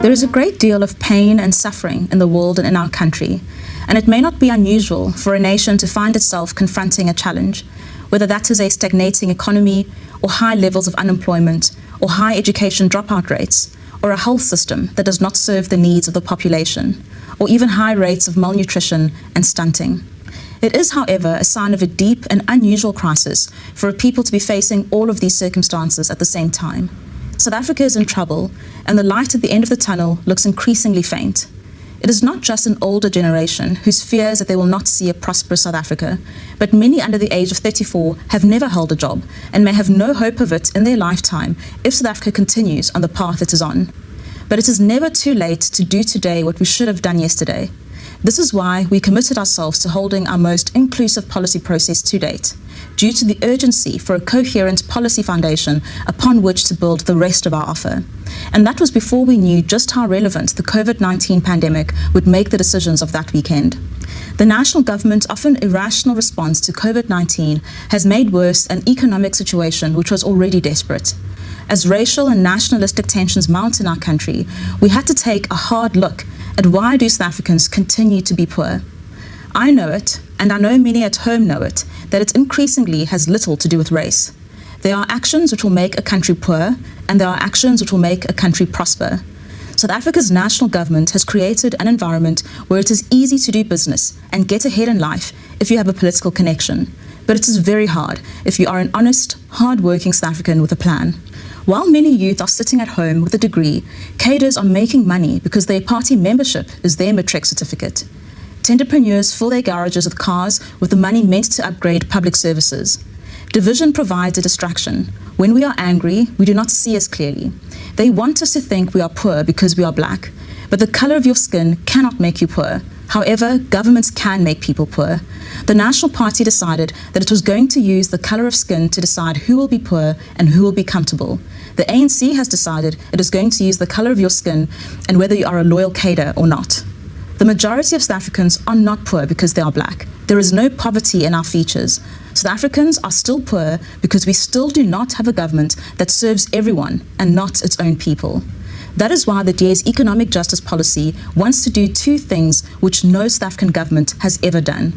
There is a great deal of pain and suffering in the world and in our country, and it may not be unusual for a nation to find itself confronting a challenge, whether that is a stagnating economy, or high levels of unemployment, or high education dropout rates, or a health system that does not serve the needs of the population, or even high rates of malnutrition and stunting. It is, however, a sign of a deep and unusual crisis for a people to be facing all of these circumstances at the same time. South Africa is in trouble, and the light at the end of the tunnel looks increasingly faint. It is not just an older generation whose fears that they will not see a prosperous South Africa, but many under the age of 34 have never held a job and may have no hope of it in their lifetime if South Africa continues on the path it is on. But it is never too late to do today what we should have done yesterday. This is why we committed ourselves to holding our most inclusive policy process to date, due to the urgency for a coherent policy foundation upon which to build the rest of our offer. And that was before we knew just how relevant the COVID-19 pandemic would make the decisions of that weekend. The national government's often irrational response to COVID-19 has made worse an economic situation which was already desperate. As racial and nationalistic tensions mount in our country, we had to take a hard look at why do South Africans continue to be poor. I know it, and I know many at home know it, that it increasingly has little to do with race. There are actions which will make a country poor, and there are actions which will make a country prosper. South Africa's national government has created an environment where it is easy to do business and get ahead in life if you have a political connection. But it is very hard if you are an honest, hard-working South African with a plan. While many youth are sitting at home with a degree, cadres are making money because their party membership is their matric certificate. Tenderpreneurs fill their garages with cars with the money meant to upgrade public services. Division provides a distraction. When we are angry, we do not see as clearly. They want us to think we are poor because we are black, but the color of your skin cannot make you poor. However, governments can make people poor. The National Party decided that it was going to use the color of skin to decide who will be poor and who will be comfortable. The ANC has decided it is going to use the colour of your skin and whether you are a loyal cadre or not. The majority of South Africans are not poor because they are black. There is no poverty in our features. South Africans are still poor because we still do not have a government that serves everyone and not its own people. That is why the DA's economic justice policy wants to do two things which no South African government has ever done.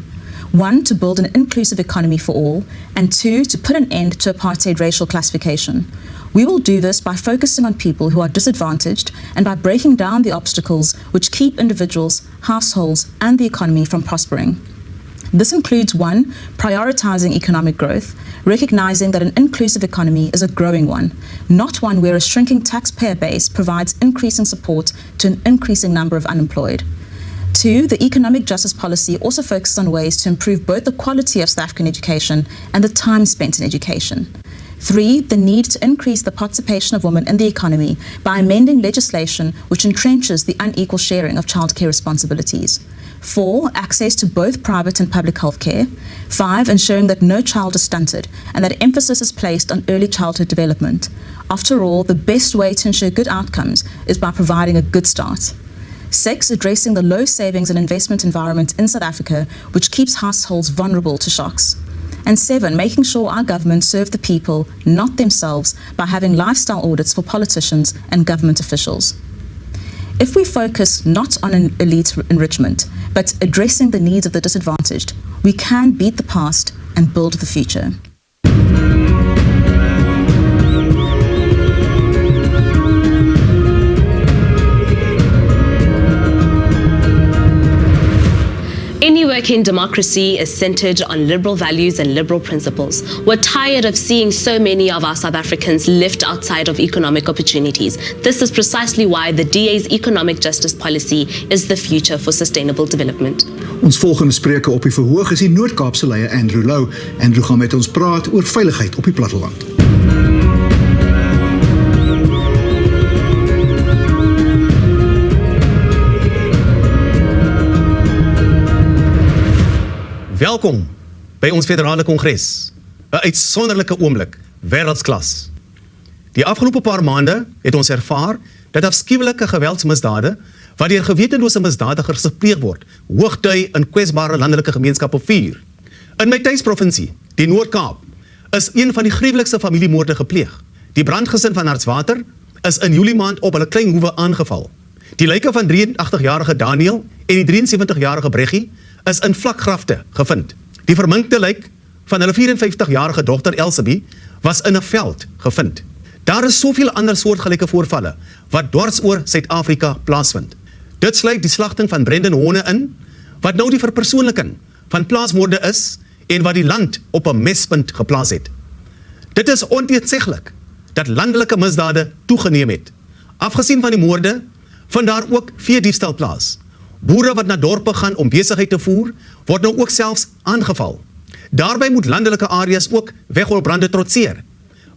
One, to build an inclusive economy for all, and two, to put an end to apartheid racial classification. We will do this by focusing on people who are disadvantaged and by breaking down the obstacles which keep individuals, households, and the economy from prospering. This includes one, prioritizing economic growth, recognizing that an inclusive economy is a growing one, not one where a shrinking taxpayer base provides increasing support to an increasing number of unemployed. Two, the economic justice policy also focuses on ways to improve both the quality of South African education and the time spent in education. Three, the need to increase the participation of women in the economy by amending legislation which entrenches the unequal sharing of childcare responsibilities. Four, access to both private and public health care. Five, ensuring that no child is stunted and that emphasis is placed on early childhood development. After all, the best way to ensure good outcomes is by providing a good start. Six, addressing the low savings and investment environment in South Africa, which keeps households vulnerable to shocks. And seven, making sure our government serve the people, not themselves, by having lifestyle audits for politicians and government officials. If we focus not on an elite enrichment, but addressing the needs of the disadvantaged, we can beat the past and build the future. Any working democracy is centered on liberal values and liberal principles. We're tired of seeing so many of our South Africans left outside of economic opportunities. This is precisely why the DA's economic justice policy is the future for sustainable development. Ons volgende spreker op die verhoog is die Noord-Kaapse leier Andrew Louw. Andrew gaan met ons praat oor veiligheid op die platteland. Welkom by ons federale kongres, 'n uitsonderlike oomblik, wêreldsklas. Die afgelope paar maande het ons ervaar dat afskuwelike geweldsmisdade wat deur gewetenlose misdadigers gepleeg word, hoogtyd in kwesbare landelike gemeenskappe vier. In my tuisprovinsie, die Noord-Kaap, is een van die gruwelikste familiemoorde gepleeg. Die brandgesin van Hartswater is in Julie maand op hulle klein hoewe aangeval. Die lyke van 83-jarige Daniel en die 73-jarige Breggie is in vlakgrafte gevind. Die verminkte lijk van hulle 54-jarige dogter Elsabie was in 'n veld gevind. Daar is soveel ander soortgelyke voorvalle wat dwars oor Suid-Afrika plaasvind. Dit sluit die slagting van Brendan Hone in, wat nou die verpersoonliking van plaasmoorde is en wat die land op 'n mespunt geplaas het. Dit is onteenseglik dat landelike misdade toegeneem het. Afgesien van die moorde, vind daar ook veediefstal plaas. Boere wat na dorpe gaan om besigheid te voer, word nou ook selfs aangeval. Daarby moet landelike areas ook wegholbrande trotseer.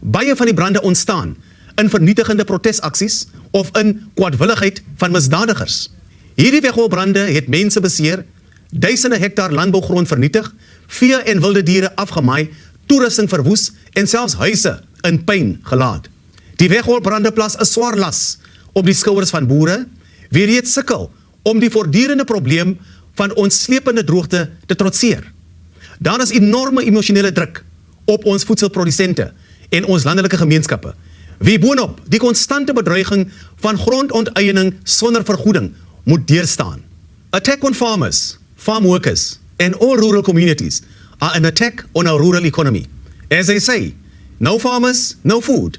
Baie van die brande ontstaan in vernietigende protesaksies of in kwaadwilligheid van misdadigers. Hierdie wegholbrande het mense beseer, duisende hektaar landbougrond vernietig, vee en wilde diere afgemaai, toerusting verwoes en selfs huise in puin gelaat. Die wegholbrande plaas 'n swaar las op die skouers van boere, wie reeds sukkel om die voortdurende probleem van ons slepende droogte te trotseer. Daar is enorme emosionele druk op ons voedselprodusente en ons landelike gemeenskappe, wie boonop die konstante bedreiging van grondonteiening sonder vergoeding moet deurstaan. Attack on farmers, farm workers, and all rural communities are an attack on our rural economy. As they say, no farmers, no food.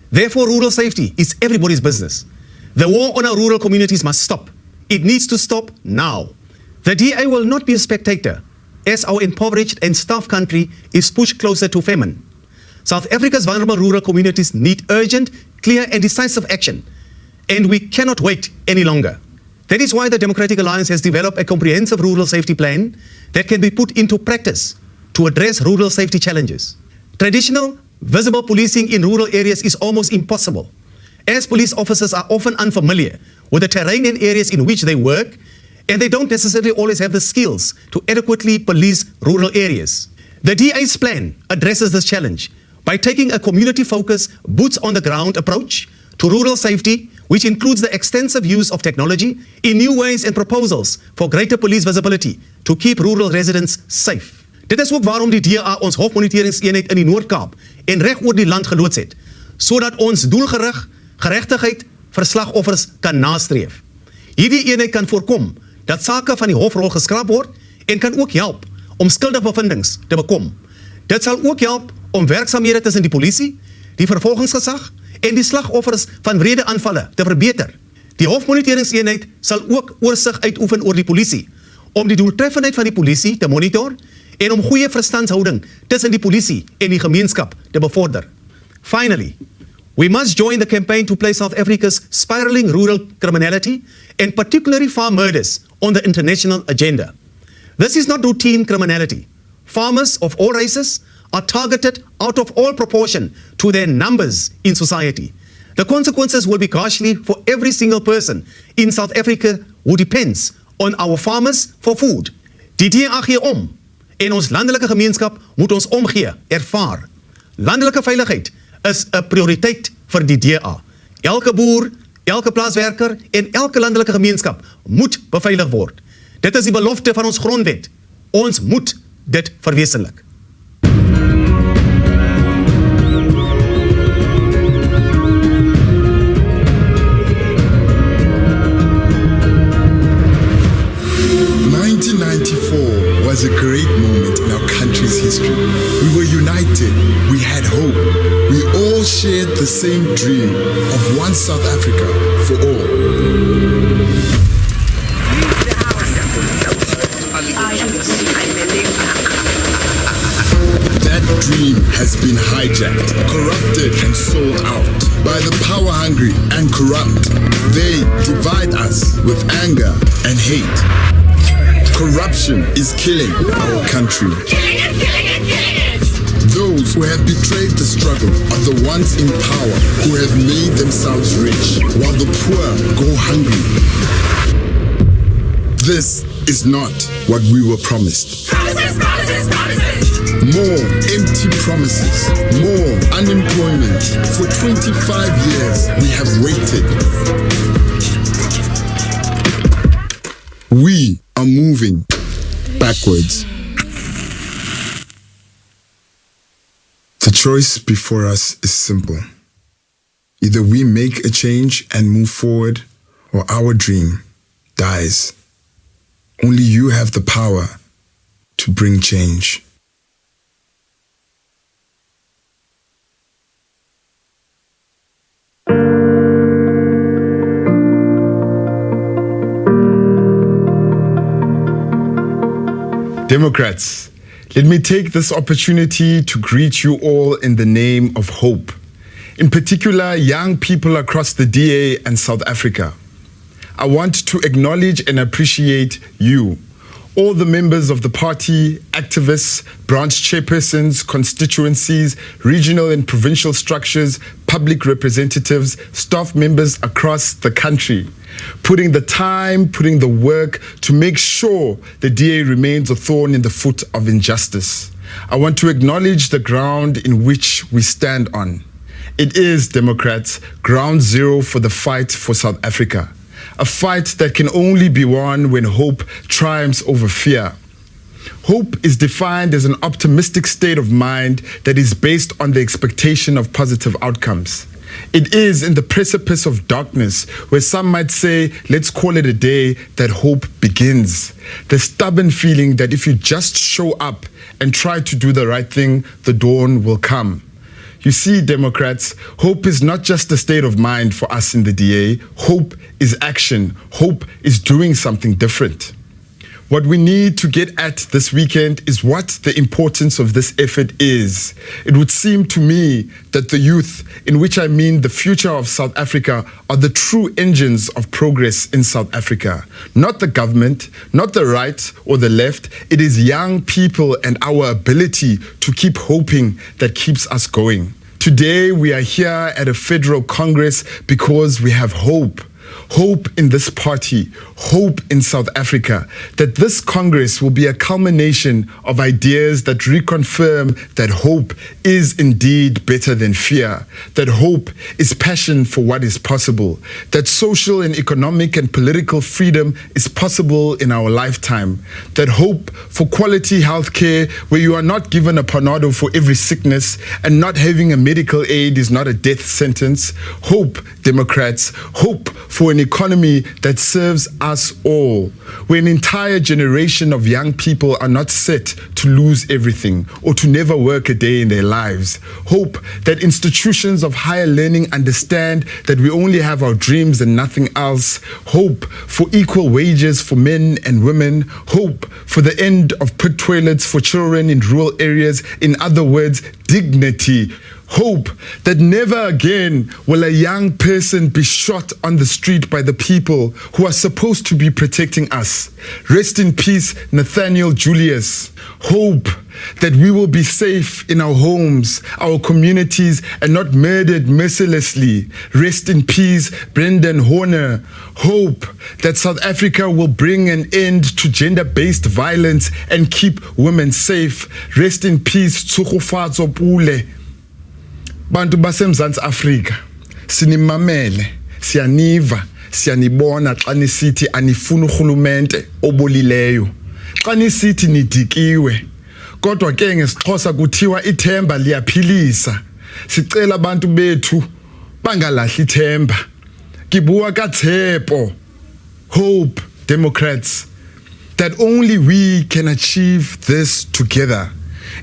Therefore, rural safety is everybody's business. The war on our rural communities must stop. It needs to stop now. The DA will not be a spectator as our impoverished and starved country is pushed closer to famine. South Africa's vulnerable rural communities need urgent, clear and decisive action, and we cannot wait any longer. That is why the Democratic Alliance has developed a comprehensive rural safety plan that can be put into practice to address rural safety challenges. Traditional, visible policing in rural areas is almost impossible, as police officers are often unfamiliar with the terrain and areas in which they work, and they don't necessarily always have the skills to adequately police rural areas. The DA's plan addresses this challenge by taking a community-focused, boots-on-the-ground approach to rural safety, which includes the extensive use of technology in new ways and proposals for greater police visibility to keep rural residents safe. Dit is ook waarom die DA ons hofmoniteringseenheid in die Noord-Kaap en reg oor die land geloods het, sodat ons doelgerig geregtigheid vir slagoffers kan nastreef. Hierdie eenheid kan voorkom dat sake van die hofrol geskraap word en kan ook help om skuldigbevindings te bekom. Dit sal ook help om werksamehede tussen die polisie, die vervolgingsgesag en die slagoffers van wrede aanvalle te verbeter. Die hofmoniteringseenheid sal ook oorsig uitoefen oor die polisie, om die doeltreffendheid van die polisie te monitor en om goeie verstandshouding tussen die polisie en die gemeenskap te bevorder. Finally, we must join the campaign to place South Africa's spiraling rural criminality and particularly farm murders on the international agenda. This is not routine criminality. Farmers of all races are targeted out of all proportion to their numbers in society. The consequences will be costly for every single person in South Africa who depends on our farmers for food. Die DA gee om en ons landelike gemeenskap moet ons omgee, ervaar. Landelike veiligheid is 'n prioriteit vir die DA. Elke boer, elke plaaswerker en elke landelike gemeenskap moet beveilig word. Dit is die belofte van ons grondwet. Ons moet dit verwesenlik. Was a great moment in our country's history. We were united, we had hope, we all shared the same dream of one South Africa for all. That dream has been hijacked, corrupted and sold out by the power-hungry and corrupt. They divide us with anger and hate. Corruption is killing our country. Those who have betrayed the struggle are the ones in power who have made themselves rich while the poor go hungry. This is not what we were promised. Promises, promises, promises. More empty promises, more unemployment. For 25 years we have waited. We are moving backwards. The choice before us is simple. Either we make a change and move forward, or our dream dies. Only you have the power to bring change. Democrats, let me take this opportunity to greet you all in the name of hope, in particular young people across the DA and South Africa. I want to acknowledge and appreciate you, all the members of the party, activists, branch chairpersons, constituencies, regional and provincial structures, public representatives, staff members across the country, putting the time, putting the work to make sure the DA remains a thorn in the foot of injustice. I want to acknowledge the ground in which we stand on. It is, Democrats, ground zero for the fight for South Africa. A fight that can only be won when hope triumphs over fear. Hope is defined as an optimistic state of mind that is based on the expectation of positive outcomes. It is in the precipice of darkness where some might say, let's call it a day, that hope begins. The stubborn feeling that if you just show up and try to do the right thing, the dawn will come. You see, Democrats, hope is not just a state of mind for us in the DA. Hope is action. Hope is doing something different. What we need to get at this weekend is what the importance of this effort is. It would seem to me that the youth, in which I mean the future of South Africa, are the true engines of progress in South Africa. Not the government, not the right or the left. It is young people and our ability to keep hoping that keeps us going. Today we are here at a federal Congress because we have hope. hope in this party, hope in South Africa, that this Congress will be a culmination of ideas that reconfirm that hope is indeed better than fear, that hope is passion for what is possible, that social and economic and political freedom is possible in our lifetime, that hope for quality health care where you are not given a Panado for every sickness and not having a medical aid is not a death sentence. Hope, Democrats, hope for an economy that serves us all, where an entire generation of young people are not set to lose everything or to never work a day in their lives. Hope that institutions of higher learning understand that we only have our dreams and nothing else. Hope for equal wages for men and women. Hope for the end of pit toilets for children in rural areas. In other words, dignity. Hope that never again will a young person be shot on the street by the people who are supposed to be protecting us. Rest in peace, Nathaniel Julius. Hope that we will be safe in our homes, our communities, and not murdered mercilessly. Rest in peace, Brendan Horner. Hope that South Africa will bring an end to gender-based violence and keep women safe. Rest in peace, Tsukufatso Pule. Bantu baseMzantsi Afrika, sinimamele, siyaniva, siyanibona xa nisithi anifuna urhulumente obolileyo. Xa nisithi nidikiwe, kodwa ke ngesixhosa kuthiwa ithemba liyaphilisa. Sicela abantu bethu bangalahli ithemba. Kibuwa kaTshepo. Hope, Democrats, that only we can achieve this together.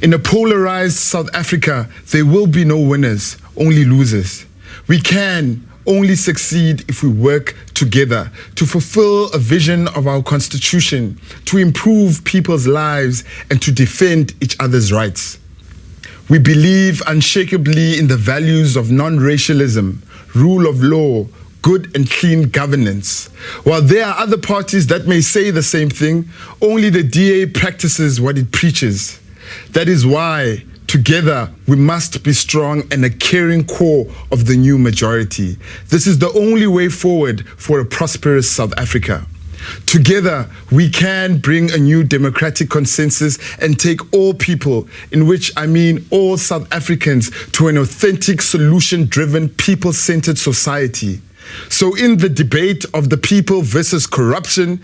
In a polarized South Africa, there will be no winners, only losers. We can only succeed if we work together to fulfill a vision of our Constitution, to improve people's lives, and to defend each other's rights. We believe unshakably in the values of non-racialism, rule of law, good and clean governance. While there are other parties that may say the same thing, only the DA practices what it preaches. That is why, together, we must be strong and a caring core of the new majority. This is the only way forward for a prosperous South Africa. Together, we can bring a new democratic consensus and take all people, in which I mean all South Africans, to an authentic, solution-driven, people-centered society. So in the debate of the people versus corruption,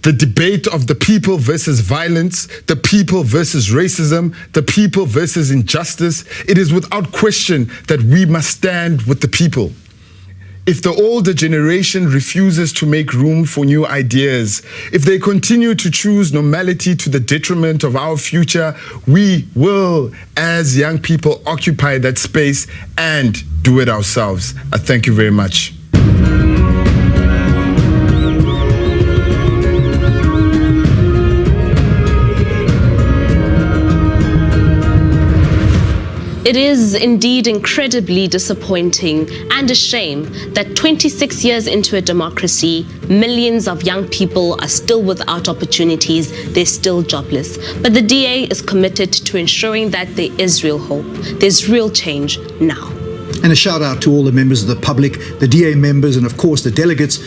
the debate of the people versus violence, the people versus racism, the people versus injustice, it is without question that we must stand with the people. If the older generation refuses to make room for new ideas, if they continue to choose normality to the detriment of our future, we will, as young people, occupy that space and do it ourselves. I thank you very much. It is indeed incredibly disappointing and a shame that 26 years into a democracy, millions of young people are still without opportunities, they're still jobless. But the DA is committed to ensuring that there is real hope, there's real change now. And a shout out to all the members of the public, the DA members, and of course the delegates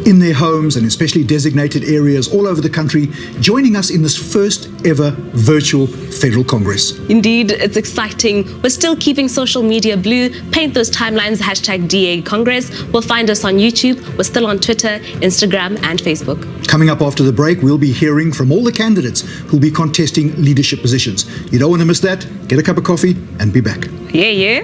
in their homes and especially designated areas all over the country, joining us in this first ever virtual Federal Congress. Indeed, it's exciting. We're still keeping social media blue. Paint those timelines, #DA Congress. We'll find us on YouTube. We're still on Twitter, Instagram, and Facebook. Coming up after the break, we'll be hearing from all the candidates who'll be contesting leadership positions. You don't want to miss that. Get a cup of coffee and be back. Yeah.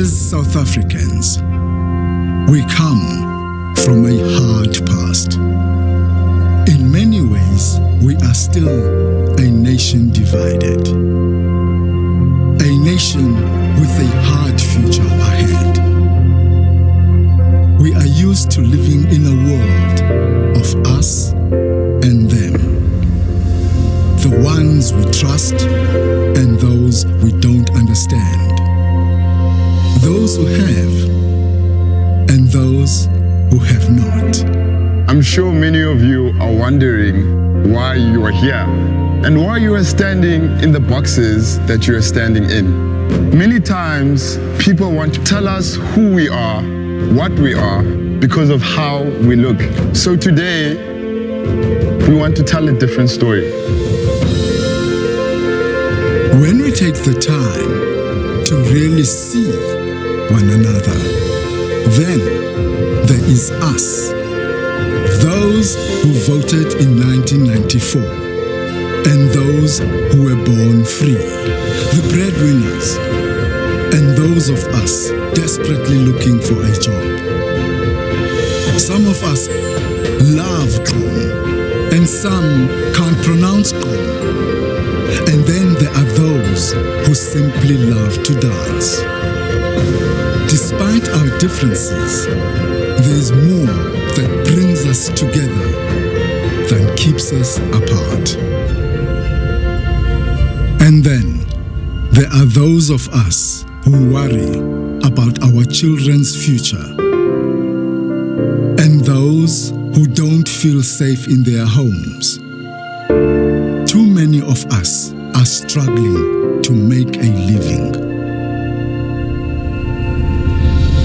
South Africans, we come from a hard past. In many ways, we are still a nation divided. A nation with a hard future ahead. We are used to living in a world of us and them. The ones we trust and those we don't understand. Those who have and those who have not. I'm sure many of you are wondering why you are here and why you are standing in the boxes that you are standing in. Many times, people want to tell us who we are, what we are, because of how we look. So today, we want to tell a different story. When we take the time to really see one another, then there is us. Those who voted in 1994 and those who were born free, the breadwinners and those of us desperately looking for a job. Some of us love Gqom and some can't pronounce Gqom. And then there are those who simply love to dance. Despite our differences, there's more that brings us together than keeps us apart. And then there are those of us who worry about our children's future, and those who don't feel safe in their homes. Too many of us are struggling to make a living.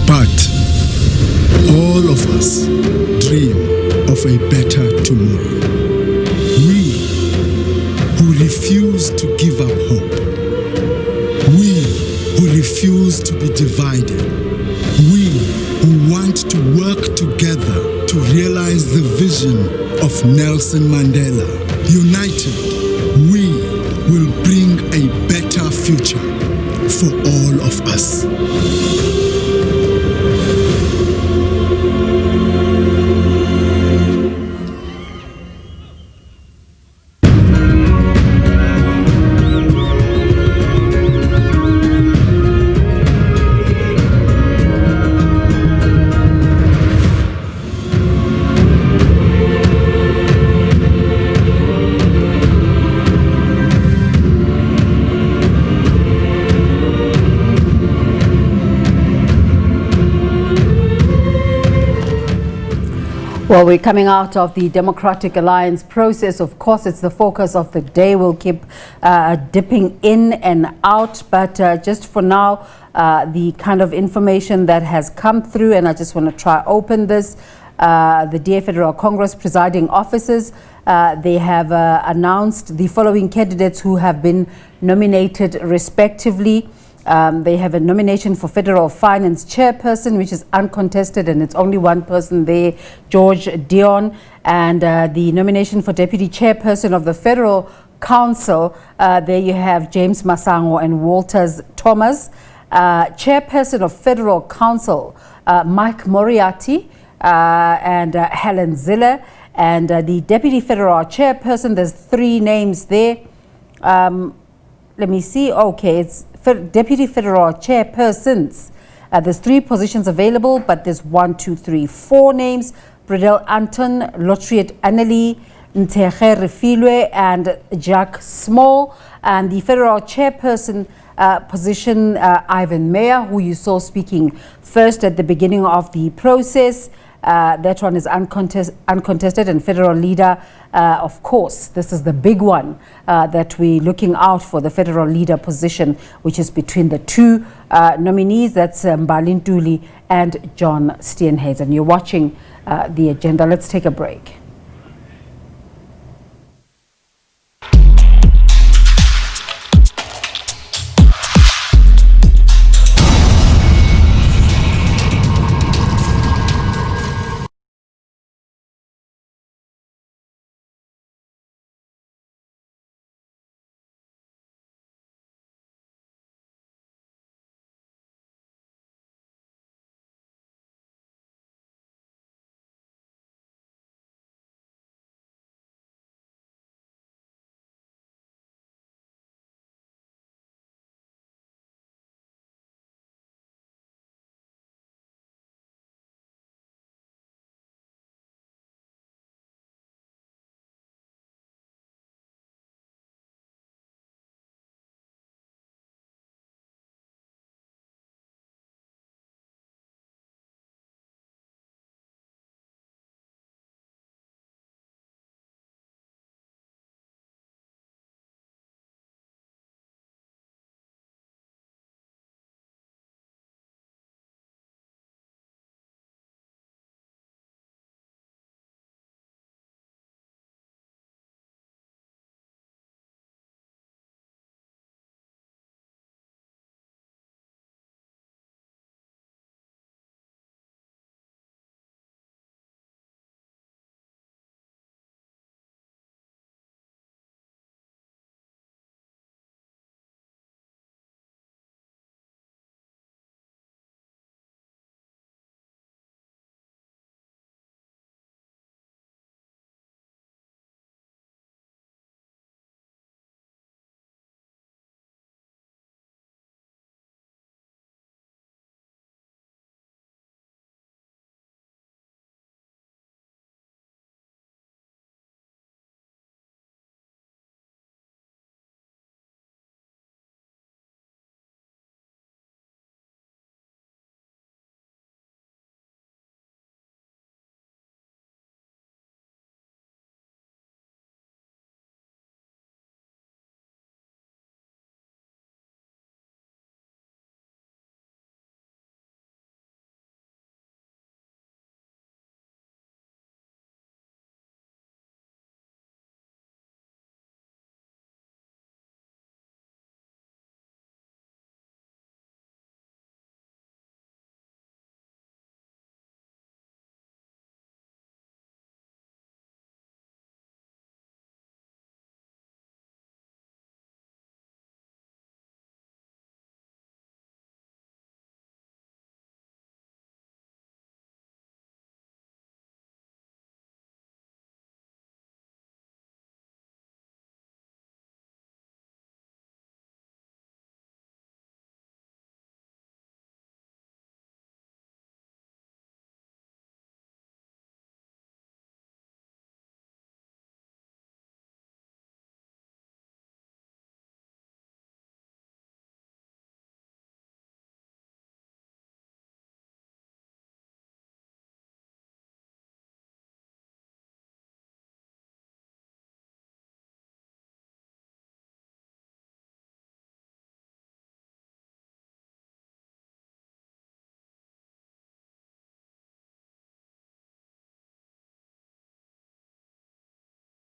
But all of us dream of a better tomorrow. We who refuse to give up hope. We who refuse to be divided. We who want to work together to realize the vision of Nelson Mandela. United, we will bring a better future for all of us. Well, we're coming out of the Democratic Alliance process. Of course, it's the focus of the day. We'll keep dipping in and out. But just for now, the kind of information that has come through, and I just want to try open this. The DA Federal Congress presiding officers, they have announced the following candidates who have been nominated respectively. They have a nomination for Federal Finance Chairperson, which is uncontested, and it's only one person there, George Dion. And the nomination for Deputy Chairperson of the Federal Council, there you have James Masango and Walters Thomas. Chairperson of Federal Council, Mike Moriarty and Helen Ziller. And the Deputy Federal Chairperson, there's three names there. Let me see. Okay, it's Deputy Federal Chairpersons. There's three positions available, but there's 4 names. Bridel Anton, Lotriet Annelie, Ntehe Refilwe, and Jack Small. And the Federal Chairperson position, Ivan Meyer, who you saw speaking first at the beginning of the process. That one is uncontested, and federal leader, of course, this is the big one that we're looking out for, the federal leader position, which is between the two nominees. That's Mbalin Tuli and John Steenhuisen. You're watching the agenda. Let's take a break.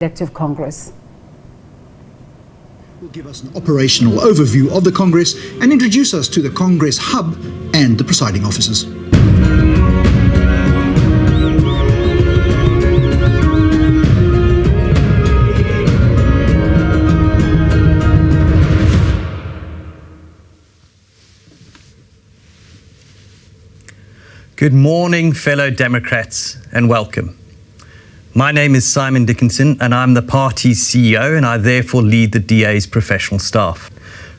Elective Congress. Will give us an operational overview of the Congress and introduce us to the Congress Hub and the presiding officers. Good morning, fellow Democrats, and welcome. My name is Simon Dickinson, and I'm the party's CEO, and I therefore lead the DA's professional staff.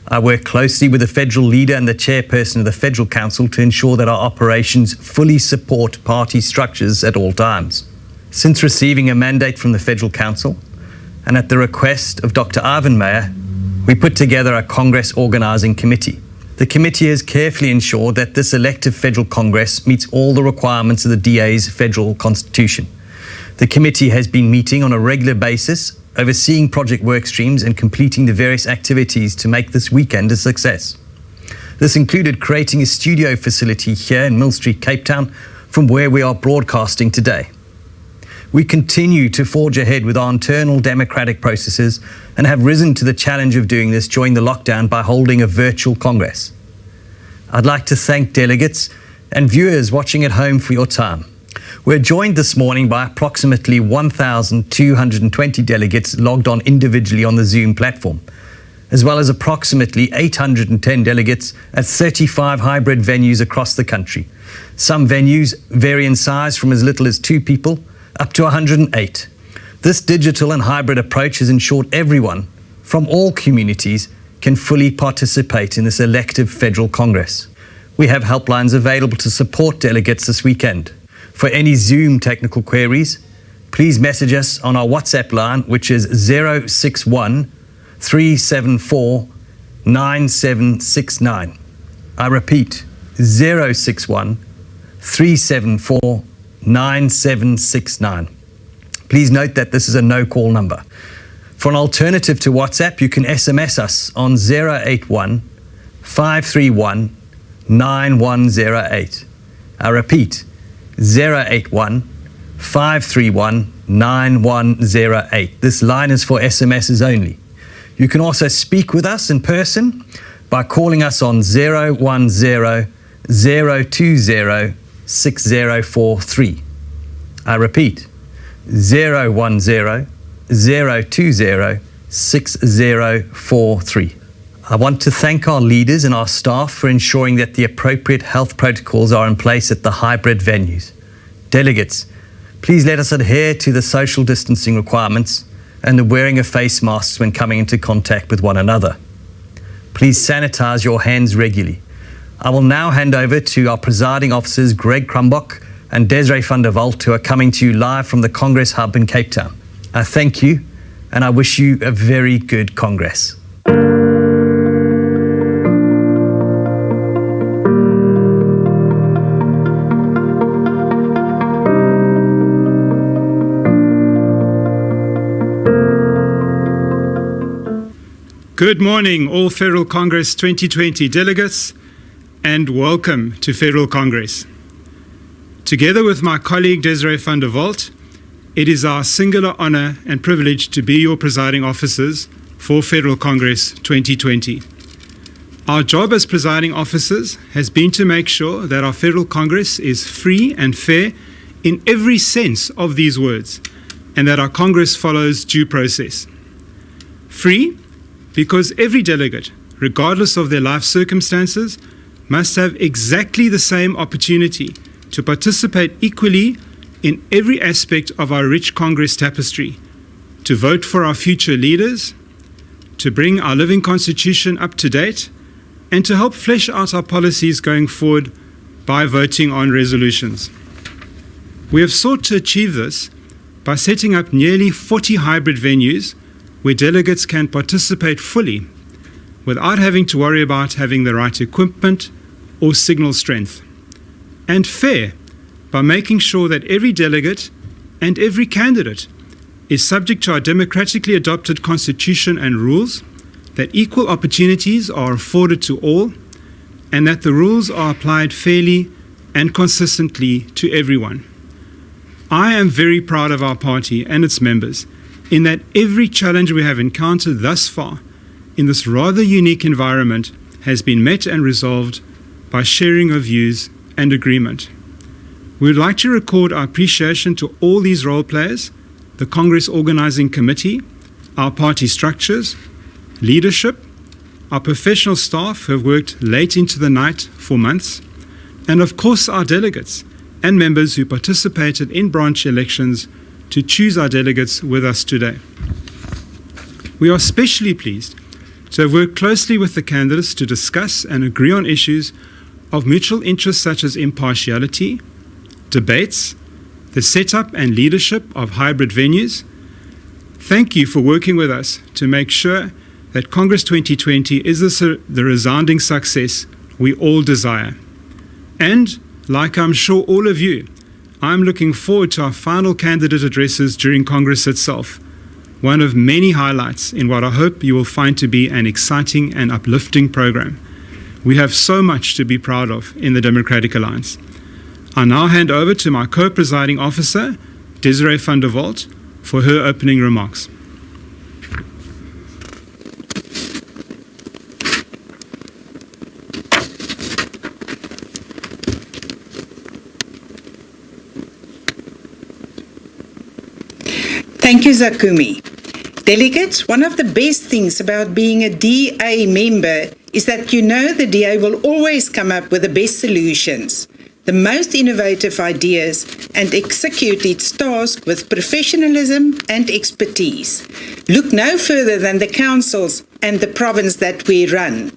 I work closely with the federal leader and the chairperson of the Federal Council to ensure that our operations fully support party structures at all times. Since receiving a mandate from the Federal Council, and at the request of Dr. Ivan Meyer, we put together a Congress Organising Committee. The committee has carefully ensured that this elective federal Congress meets all the requirements of the DA's federal constitution. The committee has been meeting on a regular basis, overseeing project work streams and completing the various activities to make this weekend a success. This included creating a studio facility here in Mill Street, Cape Town, from where we are broadcasting today. We continue to forge ahead with our internal democratic processes and have risen to the challenge of doing this during the lockdown by holding a virtual Congress. I'd like to thank delegates and viewers watching at home for your time. We're joined this morning by approximately 1,220 delegates logged on individually on the Zoom platform, as well as approximately 810 delegates at 35 hybrid venues across the country. Some venues vary in size from as little as 2 people up to 108. This digital and hybrid approach has ensured everyone from all communities can fully participate in this elective federal Congress. We have helplines available to support delegates this weekend. For any Zoom technical queries, please message us on our WhatsApp line, which is 061 374 9769. I repeat, 061 374 9769. Please note that this is a no-call number. For an alternative to WhatsApp, you can SMS us on 081 531 9108. I repeat, 081 531 9108. This line is for SMSs only. You can also speak with us in person by calling us on 010 020 6043. I repeat, 010 020 6043. I want to thank our leaders and our staff for ensuring that the appropriate health protocols are in place at the hybrid venues. Delegates, please let us adhere to the social distancing requirements and the wearing of face masks when coming into contact with one another. Please sanitize your hands regularly. I will now hand over to our presiding officers, Greg Crumbach and Desiree van der Walt, who are coming to you live from the Congress Hub in Cape Town. I thank you, and I wish you a very good Congress. Good morning, all Federal Congress 2020 delegates, and welcome to Federal Congress. Together with my colleague Desiree van der Walt, it is our singular honor and privilege to be your presiding officers for Federal Congress 2020. Our job as presiding officers has been to make sure that our Federal Congress is free and fair in every sense of these words, and that our Congress follows due process. Free, because every delegate, regardless of their life circumstances, must have exactly the same opportunity to participate equally in every aspect of our rich Congress tapestry, to vote for our future leaders, to bring our living Constitution up to date, and to help flesh out our policies going forward by voting on resolutions. We have sought to achieve this by setting up nearly 40 hybrid venues where delegates can participate fully without having to worry about having the right equipment or signal strength. And fair, by making sure that every delegate and every candidate is subject to our democratically adopted Constitution and rules, that equal opportunities are afforded to all, and that the rules are applied fairly and consistently to everyone. I am very proud of our party and its members in that every challenge we have encountered thus far in this rather unique environment has been met and resolved by sharing of views and agreement. We would like to record our appreciation to all these role players, the Congress Organising Committee, our party structures, leadership, our professional staff who have worked late into the night for months, and of course our delegates and members who participated in branch elections to choose our delegates with us today. We are especially pleased to have worked closely with the candidates to discuss and agree on issues of mutual interest such as impartiality, debates, the setup and leadership of hybrid venues. Thank you for working with us to make sure that Congress 2020 is the resounding success we all desire. And, like I'm sure all of you, I'm looking forward to our final candidate addresses during Congress itself, one of many highlights in what I hope you will find to be an exciting and uplifting program. We have so much to be proud of in the Democratic Alliance. I now hand over to my co-presiding officer, Desiree van der Walt, for her opening remarks. Thank you, Zakumi. Delegates, one of the best things about being a DA member is that you know the DA will always come up with the best solutions, the most innovative ideas, and execute its tasks with professionalism and expertise. Look no further than the councils and the province that we run.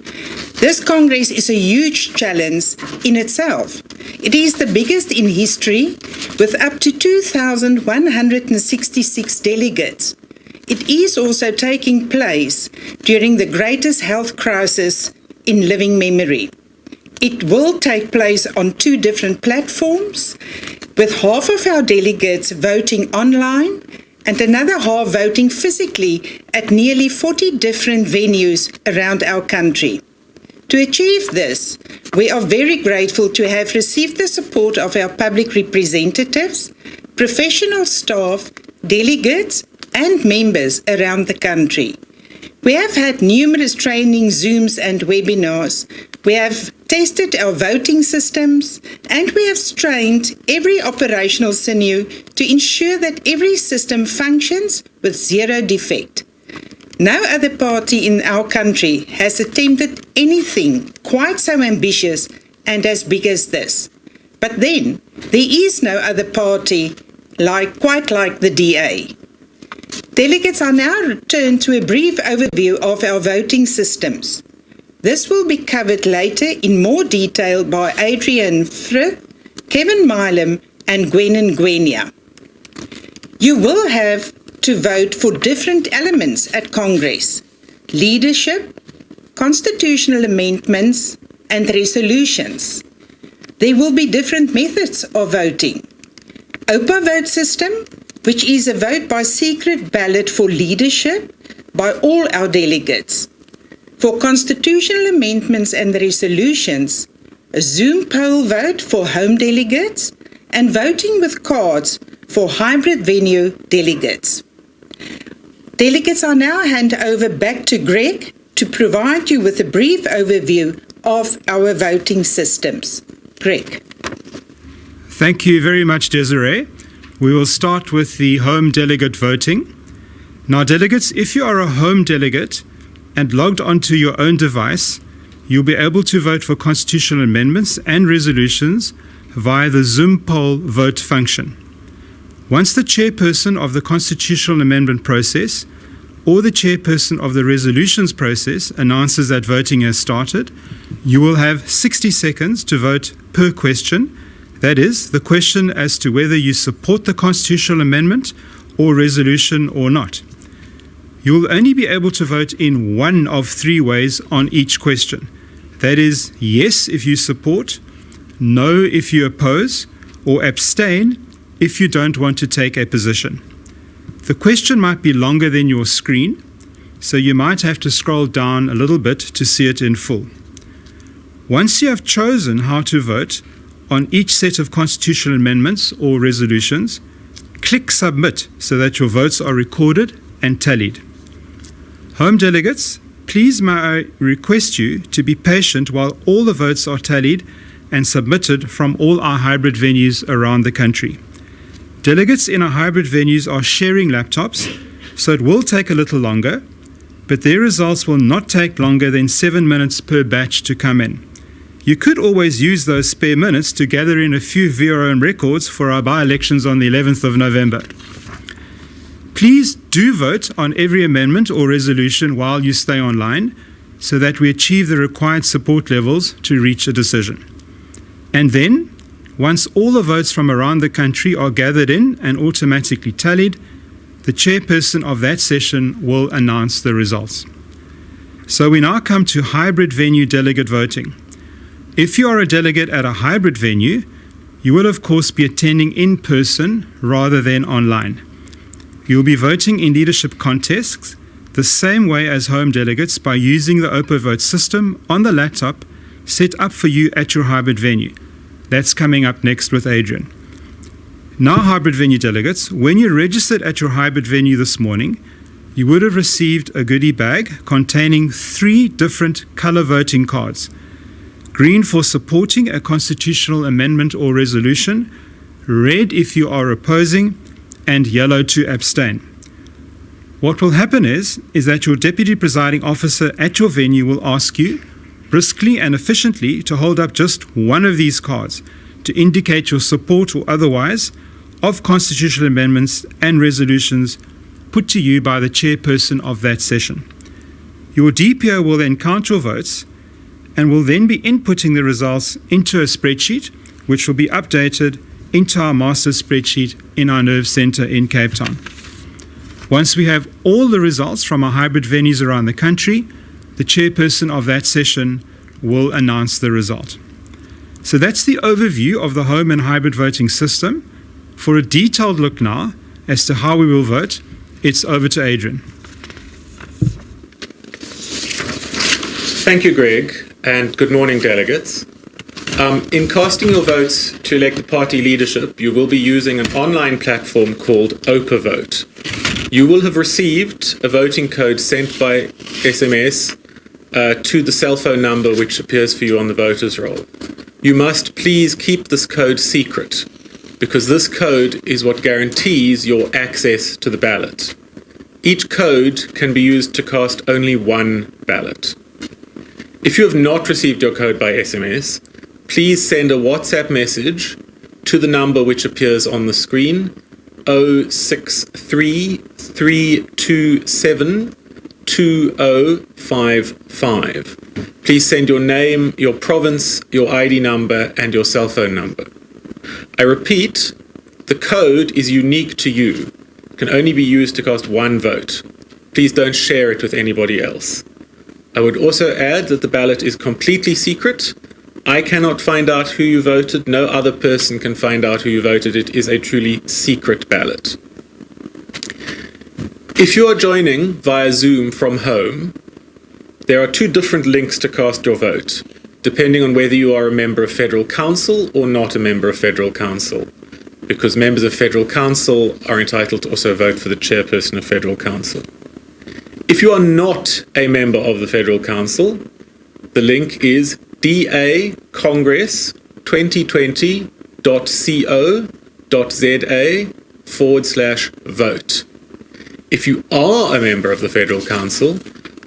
This Congress is a huge challenge in itself. It is the biggest in history, with up to 2,166 delegates. It is also taking place during the greatest health crisis in living memory. It will take place on 2 different platforms, with half of our delegates voting online and another half voting physically at nearly 40 different venues around our country. To achieve this, we are very grateful to have received the support of our public representatives, professional staff, delegates, and members around the country. We have had numerous training Zooms and webinars. We have tested our voting systems, and we have strained every operational sinew to ensure that every system functions with zero defect. No other party in our country has attempted anything quite so ambitious and as big as this. But then, there is no other party quite like the DA. Delegates are now returned to a brief overview of our voting systems. This will be covered later in more detail by Adrian Frith, Kevin Milam, and Gwen Gwenya. You will have to vote for different elements at Congress: leadership, constitutional amendments, and resolutions. There will be different methods of voting. OPA vote system, which is a vote by secret ballot for leadership by all our delegates. For constitutional amendments and resolutions, a Zoom poll vote for home delegates, and voting with cards for hybrid venue delegates. Delegates, I now hand over back to Greg to provide you with a brief overview of our voting systems. Greg. Thank you very much, Desiree. We will start with the home delegate voting. Now, delegates, if you are a home delegate and logged onto your own device, you'll be able to vote for constitutional amendments and resolutions via the Zoom poll vote function. Once the chairperson of the constitutional amendment process or the chairperson of the resolutions process announces that voting has started, you will have 60 seconds to vote per question. That is, the question as to whether you support the constitutional amendment or resolution or not. You will only be able to vote in one of 3 ways on each question. That is, yes if you support, no if you oppose, or abstain if you don't want to take a position. The question might be longer than your screen, so you might have to scroll down a little bit to see it in full. Once you have chosen how to vote on each set of constitutional amendments or resolutions, click Submit so that your votes are recorded and tallied. Home delegates, please may I request you to be patient while all the votes are tallied and submitted from all our hybrid venues around the country. Delegates in our hybrid venues are sharing laptops, so it will take a little longer, but their results will not take longer than 7 minutes per batch to come in. You could always use those spare minutes to gather in a few of your own records for our by-elections on the 11th of November. Please do vote on every amendment or resolution while you stay online so that we achieve the required support levels to reach a decision. And then, once all the votes from around the country are gathered in and automatically tallied, the chairperson of that session will announce the results. So we now come to hybrid venue delegate voting. If you are a delegate at a hybrid venue, you will of course be attending in person rather than online. You will be voting in leadership contests the same way as home delegates by using the OpenVote system on the laptop set up for you at your hybrid venue. That's coming up next with Adrian. Now, hybrid venue delegates, when you registered at your hybrid venue this morning, you would have received a goodie bag containing 3 different color voting cards. Green for supporting a constitutional amendment or resolution, red if you are opposing, and yellow to abstain. What will happen is that your deputy presiding officer at your venue will ask you, briskly and efficiently, to hold up just one of these cards to indicate your support or otherwise of constitutional amendments and resolutions put to you by the chairperson of that session. Your DPO will then count your votes and will then be inputting the results into a spreadsheet, which will be updated into our master spreadsheet in our Nerve Centre in Cape Town. Once we have all the results from our hybrid venues around the country, the chairperson of that session will announce the result. So that's the overview of the home and hybrid voting system. For a detailed look now as to how we will vote, it's over to Adrian. Thank you, Greg, and good morning, delegates. In casting your votes to elect the party leadership, you will be using an online platform called OpenVote. You will have received a voting code sent by SMS to the cell phone number which appears for you on the voters roll. You must please keep this code secret, because this code is what guarantees your access to the ballot. Each code can be used to cast only one ballot. If you have not received your code by SMS, please send a WhatsApp message to the number which appears on the screen, 063 327 2055. Please send your name, your province, your ID number, and your cell phone number. I repeat, the code is unique to you. It can only be used to cast one vote. Please don't share it with anybody else. I would also add that the ballot is completely secret. I cannot find out who you voted. No other person can find out who you voted. It is a truly secret ballot. If you are joining via Zoom from home, there are 2 different links to cast your vote, depending on whether you are a member of Federal Council or not a member of Federal Council, because members of Federal Council are entitled to also vote for the chairperson of Federal Council. If you are not a member of the Federal Council, the link is dacongress2020.co.za/vote. If you are a member of the Federal Council,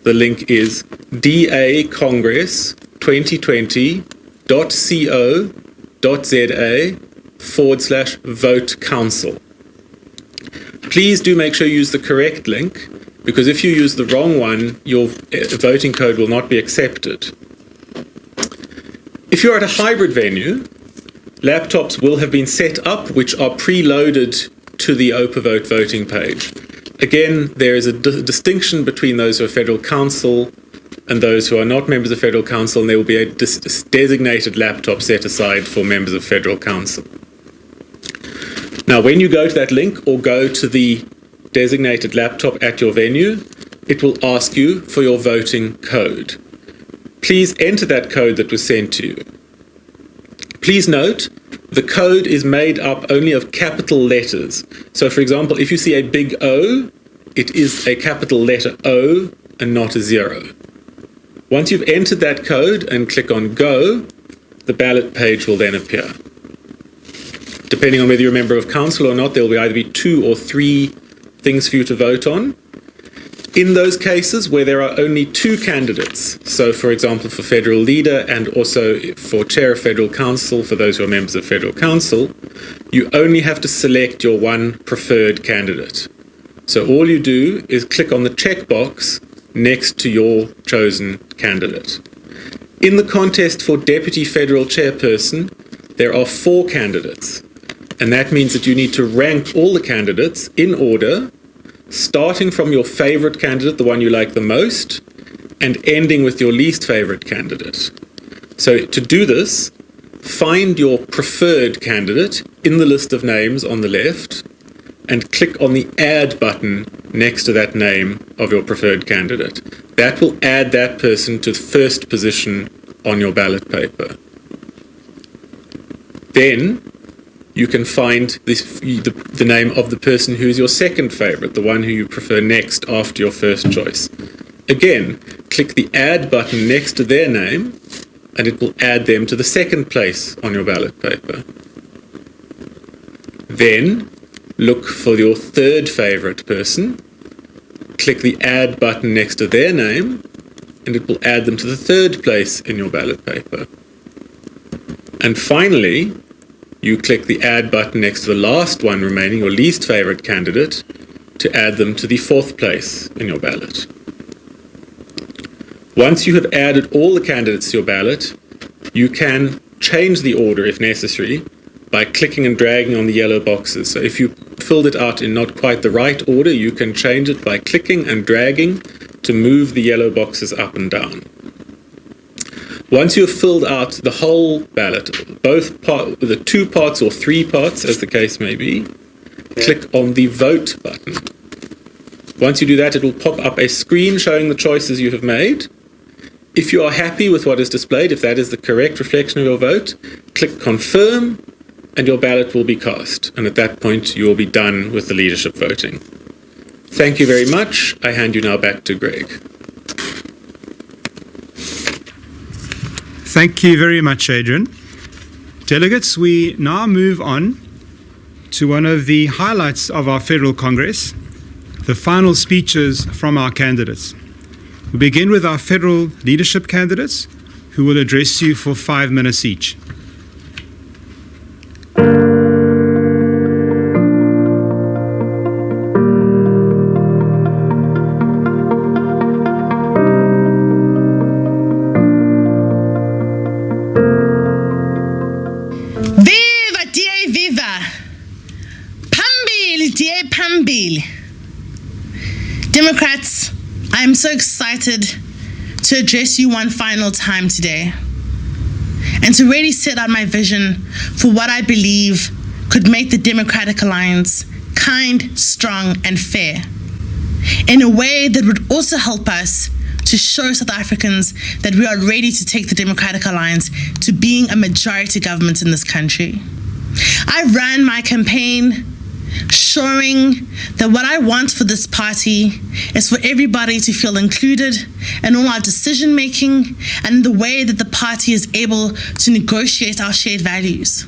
the link is dacongress2020.co.za/vote council. Please do make sure you use the correct link, because if you use the wrong one, your voting code will not be accepted. If you're at a hybrid venue, laptops will have been set up which are preloaded to the OpenVote voting page. Again, there is a distinction between those who are Federal Council and those who are not members of Federal Council, and there will be a designated laptop set aside for members of Federal Council. Now, when you go to that link or go to the designated laptop at your venue, it will ask you for your voting code. Please enter that code that was sent to you. Please note, the code is made up only of capital letters. So, for example, if you see a big O, it is a capital letter O and not a 0. Once you've entered that code and click on Go, the ballot page will then appear. Depending on whether you're a member of council or not, there will either be 2 or 3 things for you to vote on. In those cases where there are only 2 candidates, so for example for federal leader and also for chair of federal council, for those who are members of federal council, you only have to select your one preferred candidate. So all you do is click on the checkbox next to your chosen candidate. In the contest for deputy federal chairperson, there are 4 candidates, and that means that you need to rank all the candidates in order, starting from your favorite candidate, the one you like the most, and ending with your least favorite candidate. So to do this, find your preferred candidate in the list of names on the left and click on the Add button next to that name of your preferred candidate. That will add that person to the first position on your ballot paper. Then you can find the name of the person who is your second favorite, the one who you prefer next after your first choice. Again, click the Add button next to their name, and it will add them to the second place on your ballot paper. Then, look for your third favorite person, click the Add button next to their name, and it will add them to the third place in your ballot paper. And finally, you click the Add button next to the last one remaining, your least favorite candidate, to add them to the fourth place in your ballot. Once you have added all the candidates to your ballot, you can change the order if necessary by clicking and dragging on the yellow boxes. So if you filled it out in not quite the right order, you can change it by clicking and dragging to move the yellow boxes up and down. Once you have filled out the whole ballot, the 2 parts or 3 parts, as the case may be, click on the Vote button. Once you do that, it will pop up a screen showing the choices you have made. If you are happy with what is displayed, if that is the correct reflection of your vote, click Confirm, and your ballot will be cast. And at that point, you will be done with the leadership voting. Thank you very much. I hand you now back to Greg. Thank you very much, Adrian. Delegates, we now move on to one of the highlights of our Federal Congress, the final speeches from our candidates. We begin with our federal leadership candidates, who will address you for 5 minutes each. Democrats, I am so excited to address you one final time today and to really set out my vision for what I believe could make the Democratic Alliance kind, strong, and fair in a way that would also help us to show South Africans that we are ready to take the Democratic Alliance to being a majority government in this country. I ran my campaign showing that what I want for this party is for everybody to feel included in all our decision making and the way that the party is able to negotiate our shared values.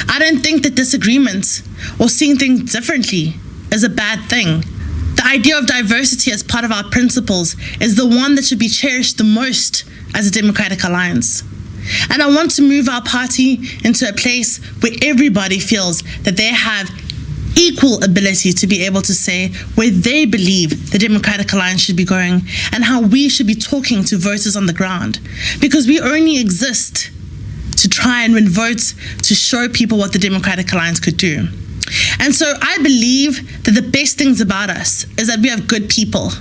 I don't think that disagreement or seeing things differently is a bad thing. The idea of diversity as part of our principles is the one that should be cherished the most as a Democratic Alliance. And I want to move our party into a place where everybody feels that they have equal ability to be able to say where they believe the Democratic Alliance should be going and how we should be talking to voters on the ground. Because we only exist to try and win votes to show people what the Democratic Alliance could do. And so I believe that the best things about us is that we have good people.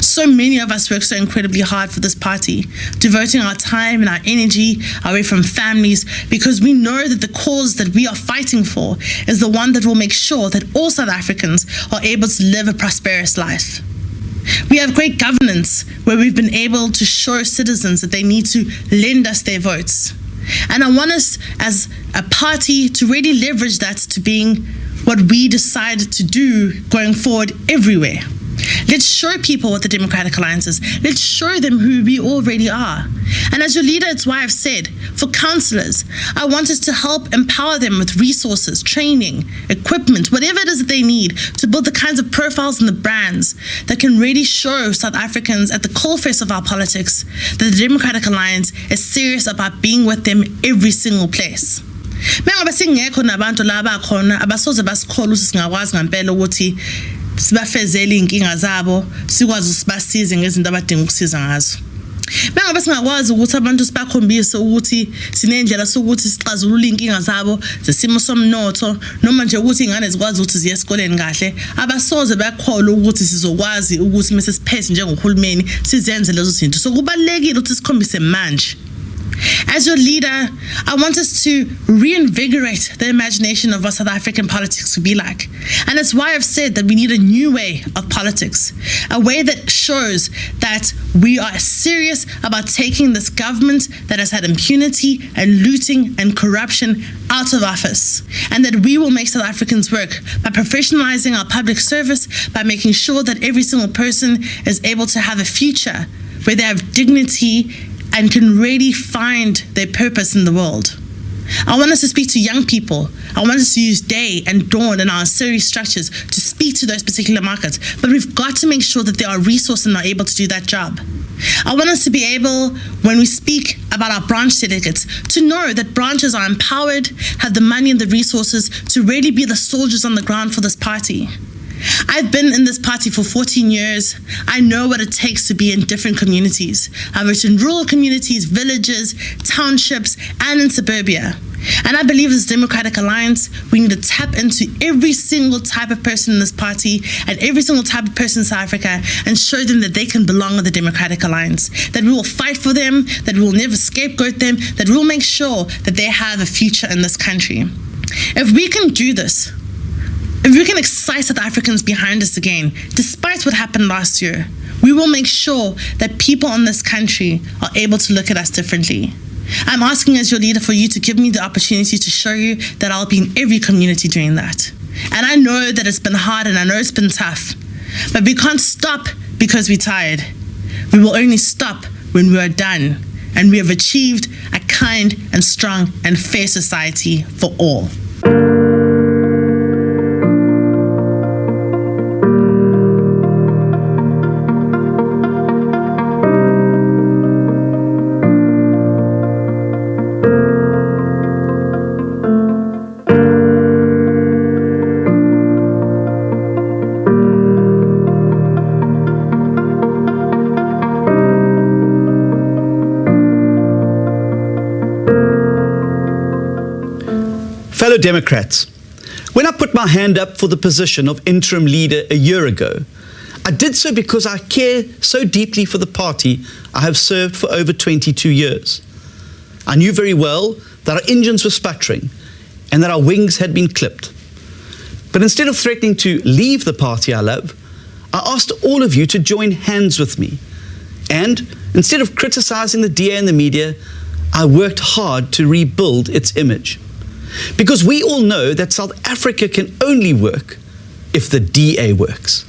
So many of us work so incredibly hard for this party, devoting our time and our energy away from families because we know that the cause that we are fighting for is the one that will make sure that all South Africans are able to live a prosperous life. We have great governance where we've been able to show citizens that they need to lend us their votes. And I want us as a party to really leverage that to being what we decide to do going forward everywhere. Let's show people what the Democratic Alliance is. Let's show them who we already are. And as your leader, it's why I've said, for councillors, I want us to help empower them with resources, training, equipment, whatever it is that they need to build the kinds of profiles and the brands that can really show South Africans at the coalface of our politics that the Democratic Alliance is serious about being with them every single place. Mengoba singekho nabantu laba khona abasoze basikhola ukuthi singakwazi ngempela ukuthi sibafezele inkinga zabo sikwazi usibasize ngezinto abadinga ukusiza ngazo. Mengoba singakwazi ukuthi abantu sibakhombise ukuthi sinendlela sokuthi sixazulule inkinga zabo zesimo somnotho noma nje ukuthi ingane zikwazi ukuthi ziye esikoleni kahle abasoze bakholwa ukuthi sizokwazi ukuthi mase siphethe njengohulumeni sizenze lezo zinto. So kubalekile ukuthi sikhombise manje. As your leader, I want us to reinvigorate the imagination of what South African politics could be like. And that's why I've said that we need a new way of politics, a way that shows that we are serious about taking this government that has had impunity and looting and corruption out of office, and that we will make South Africans work by professionalizing our public service, by making sure that every single person is able to have a future where they have dignity and can really find their purpose in the world. I want us to speak to young people. I want us to use day and dawn in our series structures to speak to those particular markets. But we've got to make sure that they are resourced and are able to do that job. I want us to be able, when we speak about our branch delegates, to know that branches are empowered, have the money and the resources to really be the soldiers on the ground for this party. I've been in this party for 14 years. I know what it takes to be in different communities. I've worked in rural communities, villages, townships, and in suburbia. And I believe as Democratic Alliance, we need to tap into every single type of person in this party and every single type of person in South Africa and show them that they can belong in the Democratic Alliance, that we will fight for them, that we will never scapegoat them, that we will make sure that they have a future in this country. If we can do this, if we can excite South Africans behind us again, despite what happened last year, we will make sure that people in this country are able to look at us differently. I'm asking as your leader for you to give me the opportunity to show you that I'll be in every community doing that. And I know that it's been hard and I know it's been tough, but we can't stop because we're tired. We will only stop when we are done and we have achieved a kind and strong and fair society for all. Fellow Democrats, when I put my hand up for the position of interim leader a year ago, I did so because I care so deeply for the party I have served for over 22 years. I knew very well that our engines were sputtering and that our wings had been clipped. But instead of threatening to leave the party I love, I asked all of you to join hands with me. And instead of criticizing the DA and the media, I worked hard to rebuild its image. Because we all know that South Africa can only work if the DA works.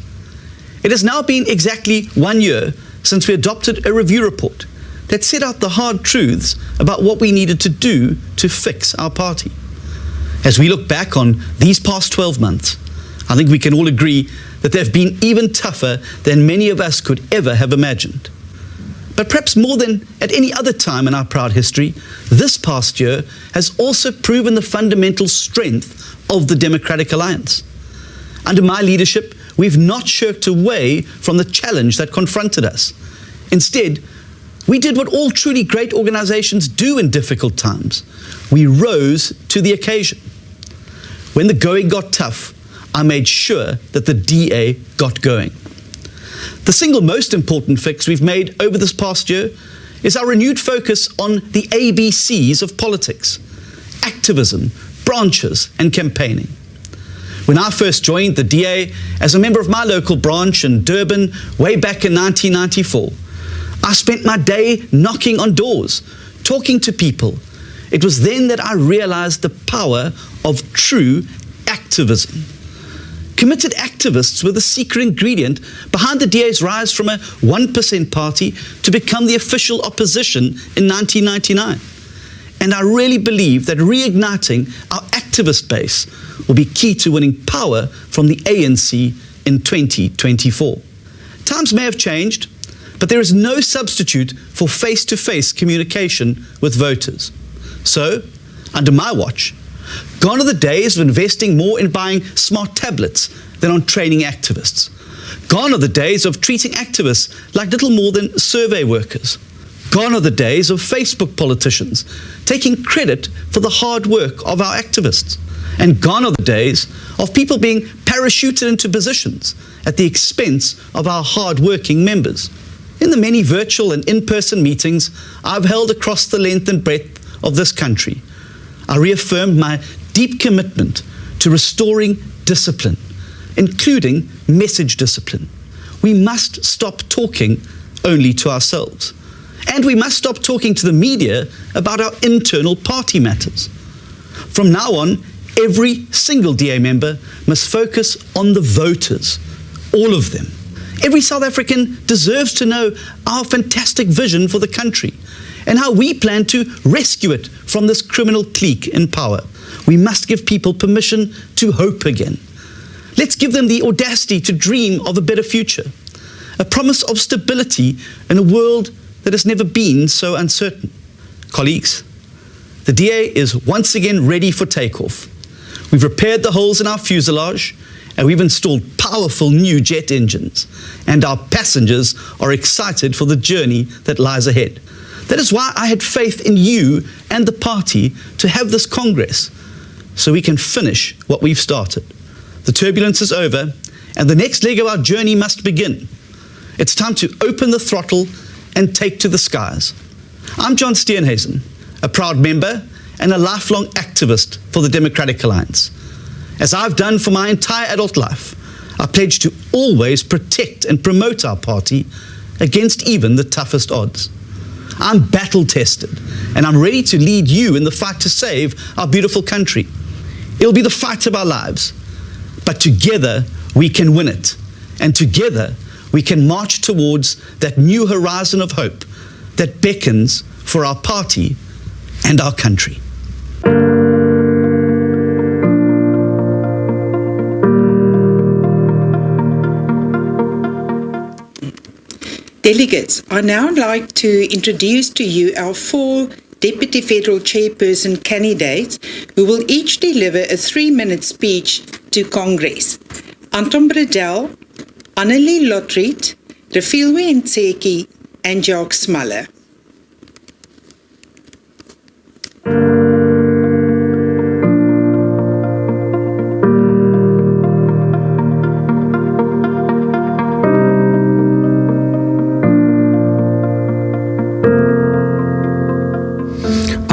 It has now been exactly 1 year since we adopted a review report that set out the hard truths about what we needed to do to fix our party. As we look back on these past 12 months, I think we can all agree that they've been even tougher than many of us could ever have imagined. But perhaps more than at any other time in our proud history, this past year has also proven the fundamental strength of the Democratic Alliance. Under my leadership, we've not shirked away from the challenge that confronted us. Instead, we did what all truly great organizations do in difficult times. We rose to the occasion. When the going got tough, I made sure that the DA got going. The single most important fix we've made over this past year is our renewed focus on the ABCs of politics: activism, branches, and campaigning. When I first joined the DA as a member of my local branch in Durban way back in 1994, I spent my day knocking on doors, talking to people, It was then that I realized the power of true activism. Committed activists were the secret ingredient behind the DA's rise from a 1% party to become the official opposition in 1999. And I really believe that reigniting our activist base will be key to winning power from the ANC in 2024. Times may have changed, but there is no substitute for face-to-face communication with voters. So, under my watch, gone are the days of investing more in buying smart tablets than on training activists. Gone are the days of treating activists like little more than survey workers. Gone are the days of Facebook politicians taking credit for the hard work of our activists. And gone are the days of people being parachuted into positions at the expense of our hard-working members. In the many virtual and in-person meetings I've held across the length and breadth of this country, I reaffirmed my deep commitment to restoring discipline, including message discipline. We must stop talking only to ourselves. And we must stop talking to the media about our internal party matters. From now on, every single DA member must focus on the voters, all of them. Every South African deserves to know our fantastic vision for the country and how we plan to rescue it from this criminal clique in power. We must give people permission to hope again. Let's give them the audacity to dream of a better future, a promise of stability in a world that has never been so uncertain. Colleagues, the DA is once again ready for takeoff. We've repaired the holes in our fuselage, and we've installed powerful new jet engines, and our passengers are excited for the journey that lies ahead. That is why I had faith in you and the party to have this Congress, so we can finish what we've started. The turbulence is over, and the next leg of our journey must begin. It's time to open the throttle and take to the skies. I'm John Steenhuisen, a proud member and a lifelong activist for the Democratic Alliance. As I've done for my entire adult life, I pledge to always protect and promote our party against even the toughest odds. I'm battle-tested, and I'm ready to lead you in the fight to save our beautiful country. It'll be the fight of our lives, but together we can win it, and together we can march towards that new horizon of hope that beckons for our party and our country. Delegates, I now like to introduce to you our 4 Deputy Federal Chairperson candidates who will each deliver a 3-minute speech to Congress. Anton Bredell, Annelie Lotriet, Refilwe Ntseki, and Jacques Smalle.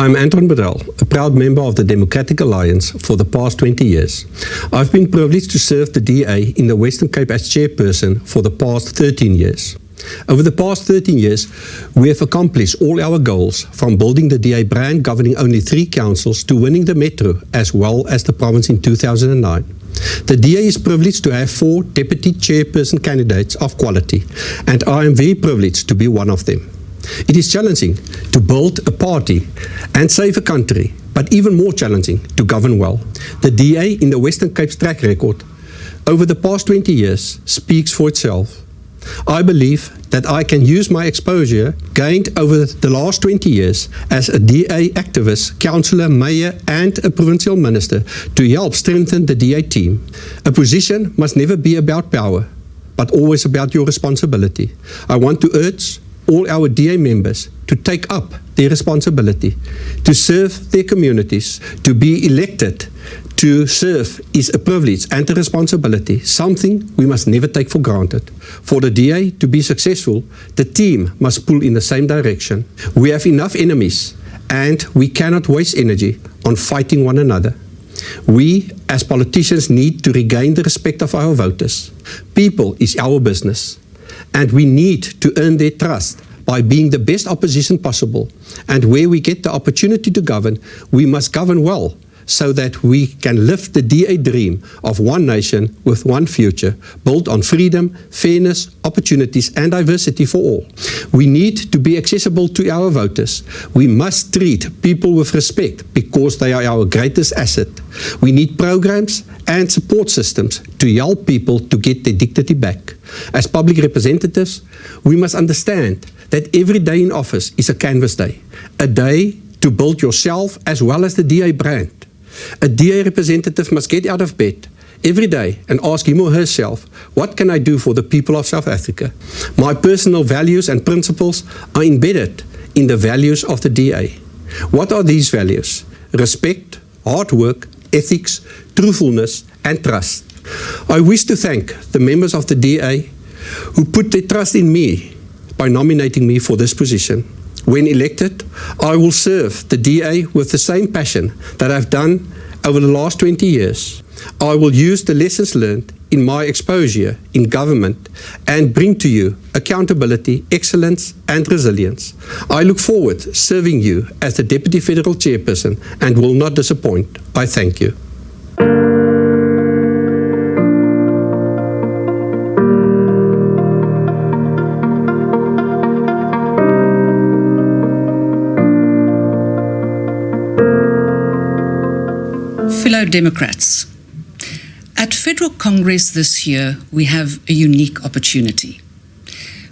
I'm Anton Bredell, a proud member of the Democratic Alliance for the past 20 years. I've been privileged to serve the DA in the Western Cape as chairperson for the past 13 years. Over the past 13 years, we have accomplished all our goals, from building the DA brand governing only 3 councils to winning the Metro as well as the province in 2009. The DA is privileged to have 4 deputy chairperson candidates of quality, and I am very privileged to be one of them. It is challenging to build a party and save a country, but even more challenging to govern well. The DA in the Western Cape's track record over the past 20 years speaks for itself. I believe that I can use my exposure gained over the last 20 years as a DA activist, councillor, mayor and a provincial minister to help strengthen the DA team. A position must never be about power, but always about your responsibility. I want to urge all our DA members to take up their responsibility, to serve their communities. To be elected to serve is a privilege and a responsibility, something we must never take for granted. For the DA to be successful, the team must pull in the same direction. We have enough enemies, and we cannot waste energy on fighting one another. We, as politicians, need to regain the respect of our voters. People is our business, and we need to earn their trust by being the best opposition possible. And where we get the opportunity to govern, we must govern well, so that we can live the DA dream of one nation with one future, built on freedom, fairness, opportunities and diversity for all. We need to be accessible to our voters. We must treat people with respect because they are our greatest asset. We need programs and support systems to help people to get their dignity back. As public representatives, we must understand that every day in office is a canvas day, a day to build yourself as well as the DA brand. A DA representative must get out of bed every day and ask him or herself, what can I do for the people of South Africa? My personal values and principles are embedded in the values of the DA. What are these values? Respect, hard work, ethics, truthfulness and trust. I wish to thank the members of the DA who put their trust in me by nominating me for this position. When elected, I will serve the DA with the same passion that I've done over the last 20 years. I will use the lessons learned in my exposure in government and bring to you accountability, excellence and resilience. I look forward to serving you as the Deputy Federal Chairperson and will not disappoint. I thank you. Fellow Democrats, at Federal Congress this year, we have a unique opportunity.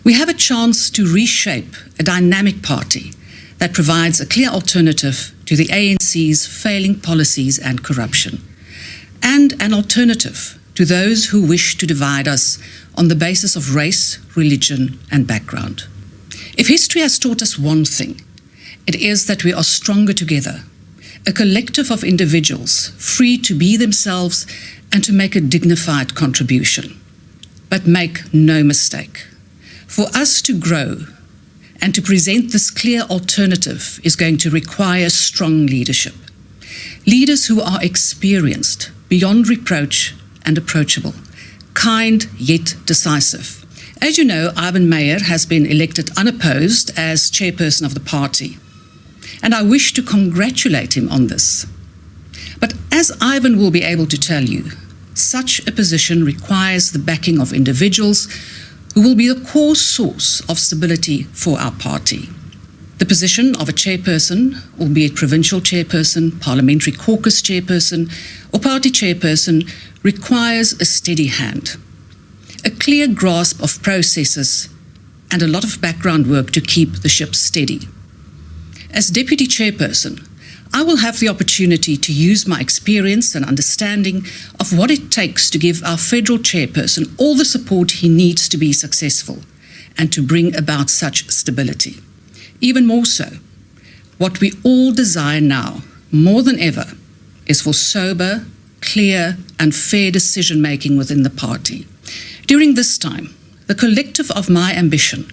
We have a chance to reshape a dynamic party that provides a clear alternative to the ANC's failing policies and corruption, and an alternative to those who wish to divide us on the basis of race, religion, and background. If history has taught us one thing, it is that we are stronger together. A collective of individuals free to be themselves and to make a dignified contribution. But make no mistake, for us to grow and to present this clear alternative is going to require strong leadership. Leaders who are experienced, beyond reproach and approachable, kind yet decisive. As you know, Ivan Meyer has been elected unopposed as chairperson of the party. And I wish to congratulate him on this. But as Ivan will be able to tell you, such a position requires the backing of individuals who will be the core source of stability for our party. The position of a chairperson, albeit provincial chairperson, parliamentary caucus chairperson, or party chairperson, requires a steady hand, a clear grasp of processes, and a lot of background work to keep the ship steady. As Deputy Chairperson, I will have the opportunity to use my experience and understanding of what it takes to give our Federal Chairperson all the support he needs to be successful and to bring about such stability. Even more so, what we all desire now, more than ever, is for sober, clear and fair decision-making within the party. During this time, the collective of my ambition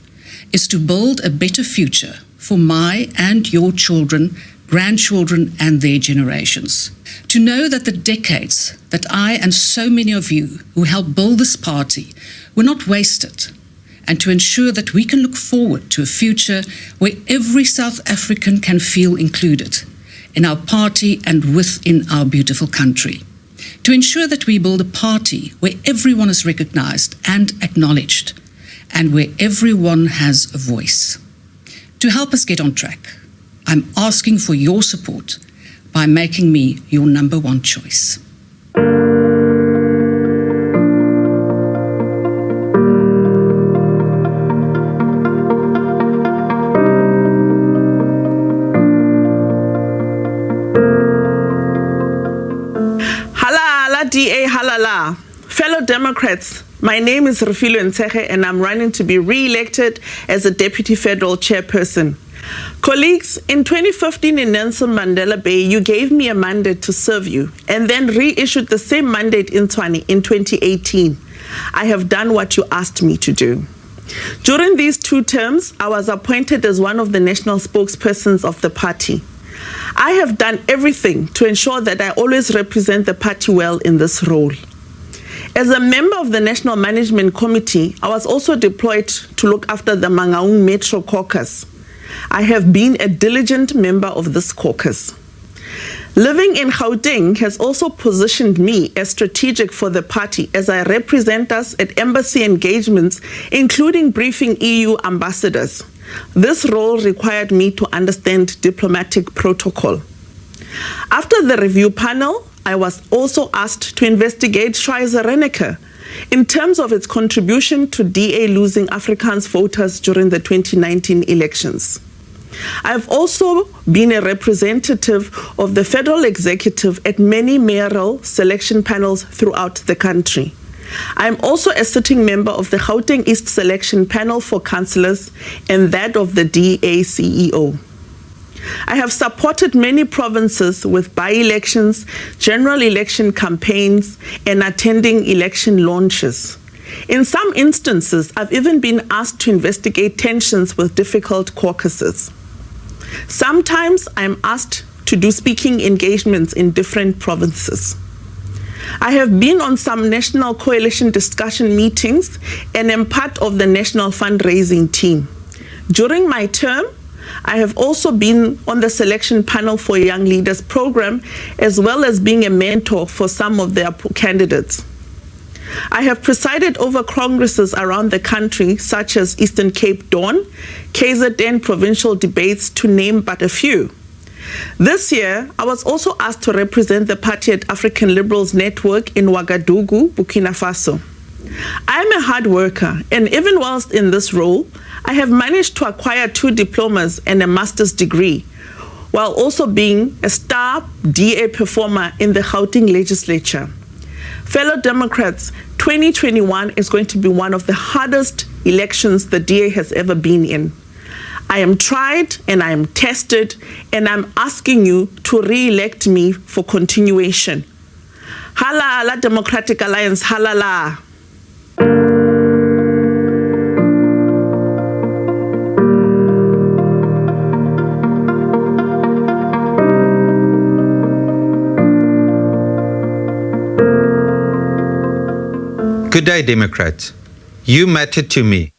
is to build a better future for my and your children, grandchildren and their generations. To know that the decades that I and so many of you who helped build this party were not wasted, and to ensure that we can look forward to a future where every South African can feel included in our party and within our beautiful country. To ensure that we build a party where everyone is recognized and acknowledged, and where everyone has a voice. To help us get on track, I'm asking for your support by making me your number one choice. Halala DA halala. Fellow Democrats, my name is Refilwe Ntsege and I'm running to be re-elected as a Deputy Federal Chairperson. Colleagues, in 2015 in Nelson Mandela Bay, you gave me a mandate to serve you and then reissued the same mandate in 2018. I have done what you asked me to do. During these 2 terms, I was appointed as one of the national spokespersons of the party. I have done everything to ensure that I always represent the party well in this role. As a member of the National Management Committee, I was also deployed to look after the Mangaung Metro Caucus. I have been a diligent member of this caucus. Living in Gauteng has also positioned me as strategic for the party as I represent us at embassy engagements, including briefing EU ambassadors. This role required me to understand diplomatic protocol. After the review panel, I was also asked to investigate Schweizer-Reneke in terms of its contribution to DA losing Afrikaans voters during the 2019 elections. I have also been a representative of the federal executive at many mayoral selection panels throughout the country. I am also a sitting member of the Gauteng East Selection Panel for Councillors and that of the DA CEO. I have supported many provinces with by-elections, general election campaigns, and attending election launches. In some instances, I've even been asked to investigate tensions with difficult caucuses. Sometimes I'm asked to do speaking engagements in different provinces. I have been on some national coalition discussion meetings and am part of the national fundraising team. During my term, I have also been on the selection panel for Young Leaders program, as well as being a mentor for some of their candidates. I have presided over congresses around the country, such as Eastern Cape Dawn, KZN provincial debates, to name but a few. This year, I was also asked to represent the party at African Liberals Network in Ouagadougou, Burkina Faso. I'm a hard worker, and even whilst in this role, I have managed to acquire 2 diplomas and a master's degree, while also being a star DA performer in the Gauteng legislature. Fellow Democrats, 2021 is going to be one of the hardest elections the DA has ever been in. I am tried and I am tested, and I'm asking you to re-elect me for continuation. Halala Democratic Alliance, halala. Good day, Democrats. You matter to me.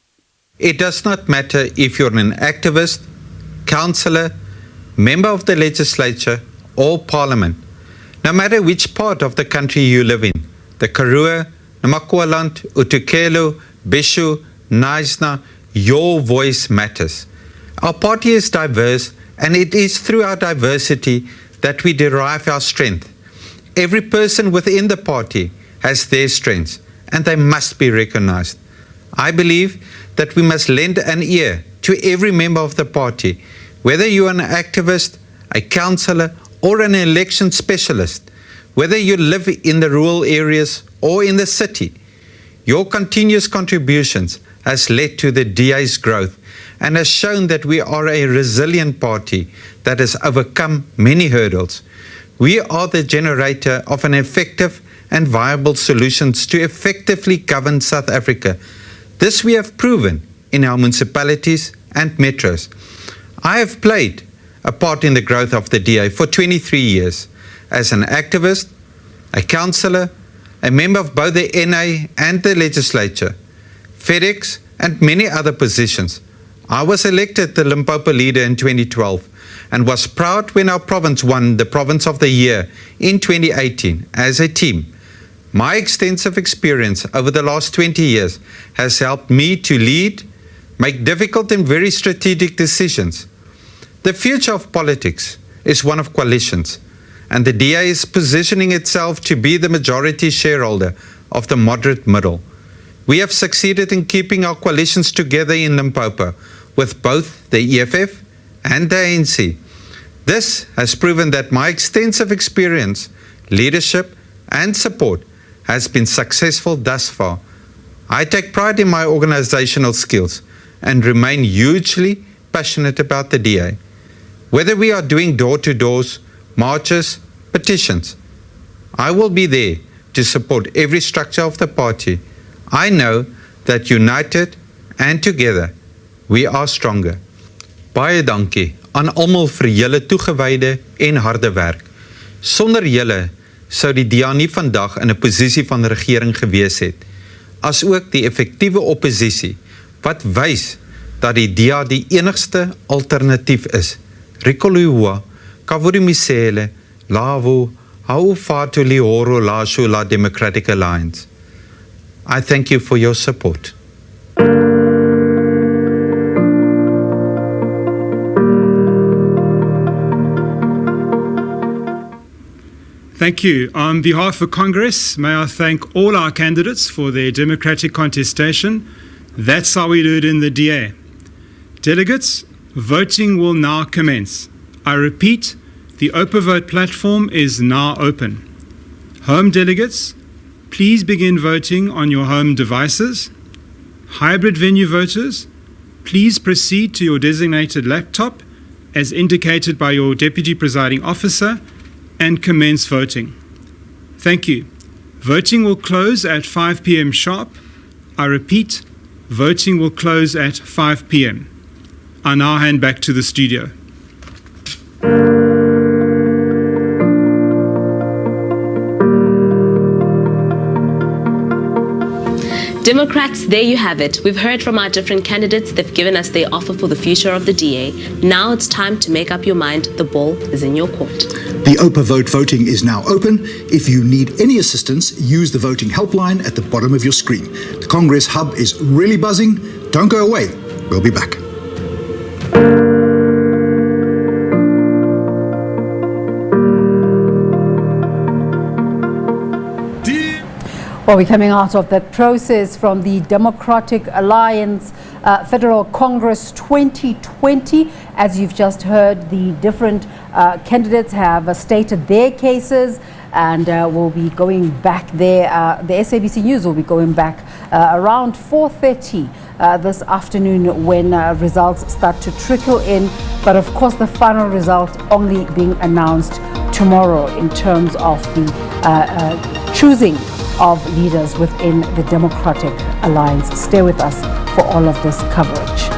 It does not matter if you're an activist, councillor, member of the legislature, or parliament. No matter which part of the country you live in, the Karoo, Namakwaland, Utukelo, Bishu, Naisna, your voice matters. Our party is diverse, and it is through our diversity that we derive our strength. Every person within the party has their strengths, and they must be recognized. I believe that we must lend an ear to every member of the party, whether you are an activist, a councillor, or an election specialist, whether you live in the rural areas or in the city. Your continuous contributions has led to the DA's growth and has shown that we are a resilient party that has overcome many hurdles. We are the generator of an effective and viable solutions to effectively govern South Africa. This we have proven in our municipalities and metros. I have played a part in the growth of the DA for 23 years as an activist, a councillor, a member of both the NA and the legislature, FedEx, and many other positions. I was elected the Limpopo leader in 2012 and was proud when our province won the Province of the Year in 2018 as a team. My extensive experience over the last 20 years has helped me to lead, make difficult and very strategic decisions. The future of politics is one of coalitions, and the DA is positioning itself to be the majority shareholder of the moderate middle. We have succeeded in keeping our coalitions together in Limpopo with both the EFF and the ANC. This has proven that my extensive experience, leadership, and support has been successful thus far. I take pride in my organizational skills and remain hugely passionate about the DA. Whether we are doing door-to-doors, marches, petitions, I will be there to support every structure of the party. I know that united and together, we are stronger. Baie dankie aan almal vir julle toegewyde en harde werk. Sonder julle sou die DA nie vandag in 'n posisie van regering gewees het, asook die effektiewe oppositie wat wys dat die DA die enigste alternatief is. Rikolua, Kavurimisele, Lavo, Hau Fatu Lihoro Lashu La Democratic Alliance. I thank you for your support. Thank you. On behalf of Congress, may I thank all our candidates for their democratic contestation. That's how we do it in the DA. Delegates, voting will now commence. I repeat, the OpenVote platform is now open. Home delegates, please begin voting on your home devices. Hybrid venue voters, please proceed to your designated laptop as indicated by your Deputy Presiding Officer and commence voting. Thank you. Voting will close at 5 p.m. sharp. I repeat, voting will close at 5 p.m. I now hand back to the studio. Democrats, there you have it. We've heard from our different candidates. They've given us their offer for the future of the DA. Now it's time to make up your mind. The ball is in your court. The OpenVote voting is now open. If you need any assistance, use the voting helpline at the bottom of your screen. The Congress Hub is really buzzing. Don't go away. We'll be back. Well, we're coming out of that process from the Democratic Alliance Federal Congress 2020. As you've just heard, the different candidates have stated their cases, and we'll be going back there. The SABC News will be going back around 4:30 this afternoon when results start to trickle in. But of course, the final result only being announced tomorrow in terms of the choosing of leaders within the Democratic Alliance. Stay with us for all of this coverage.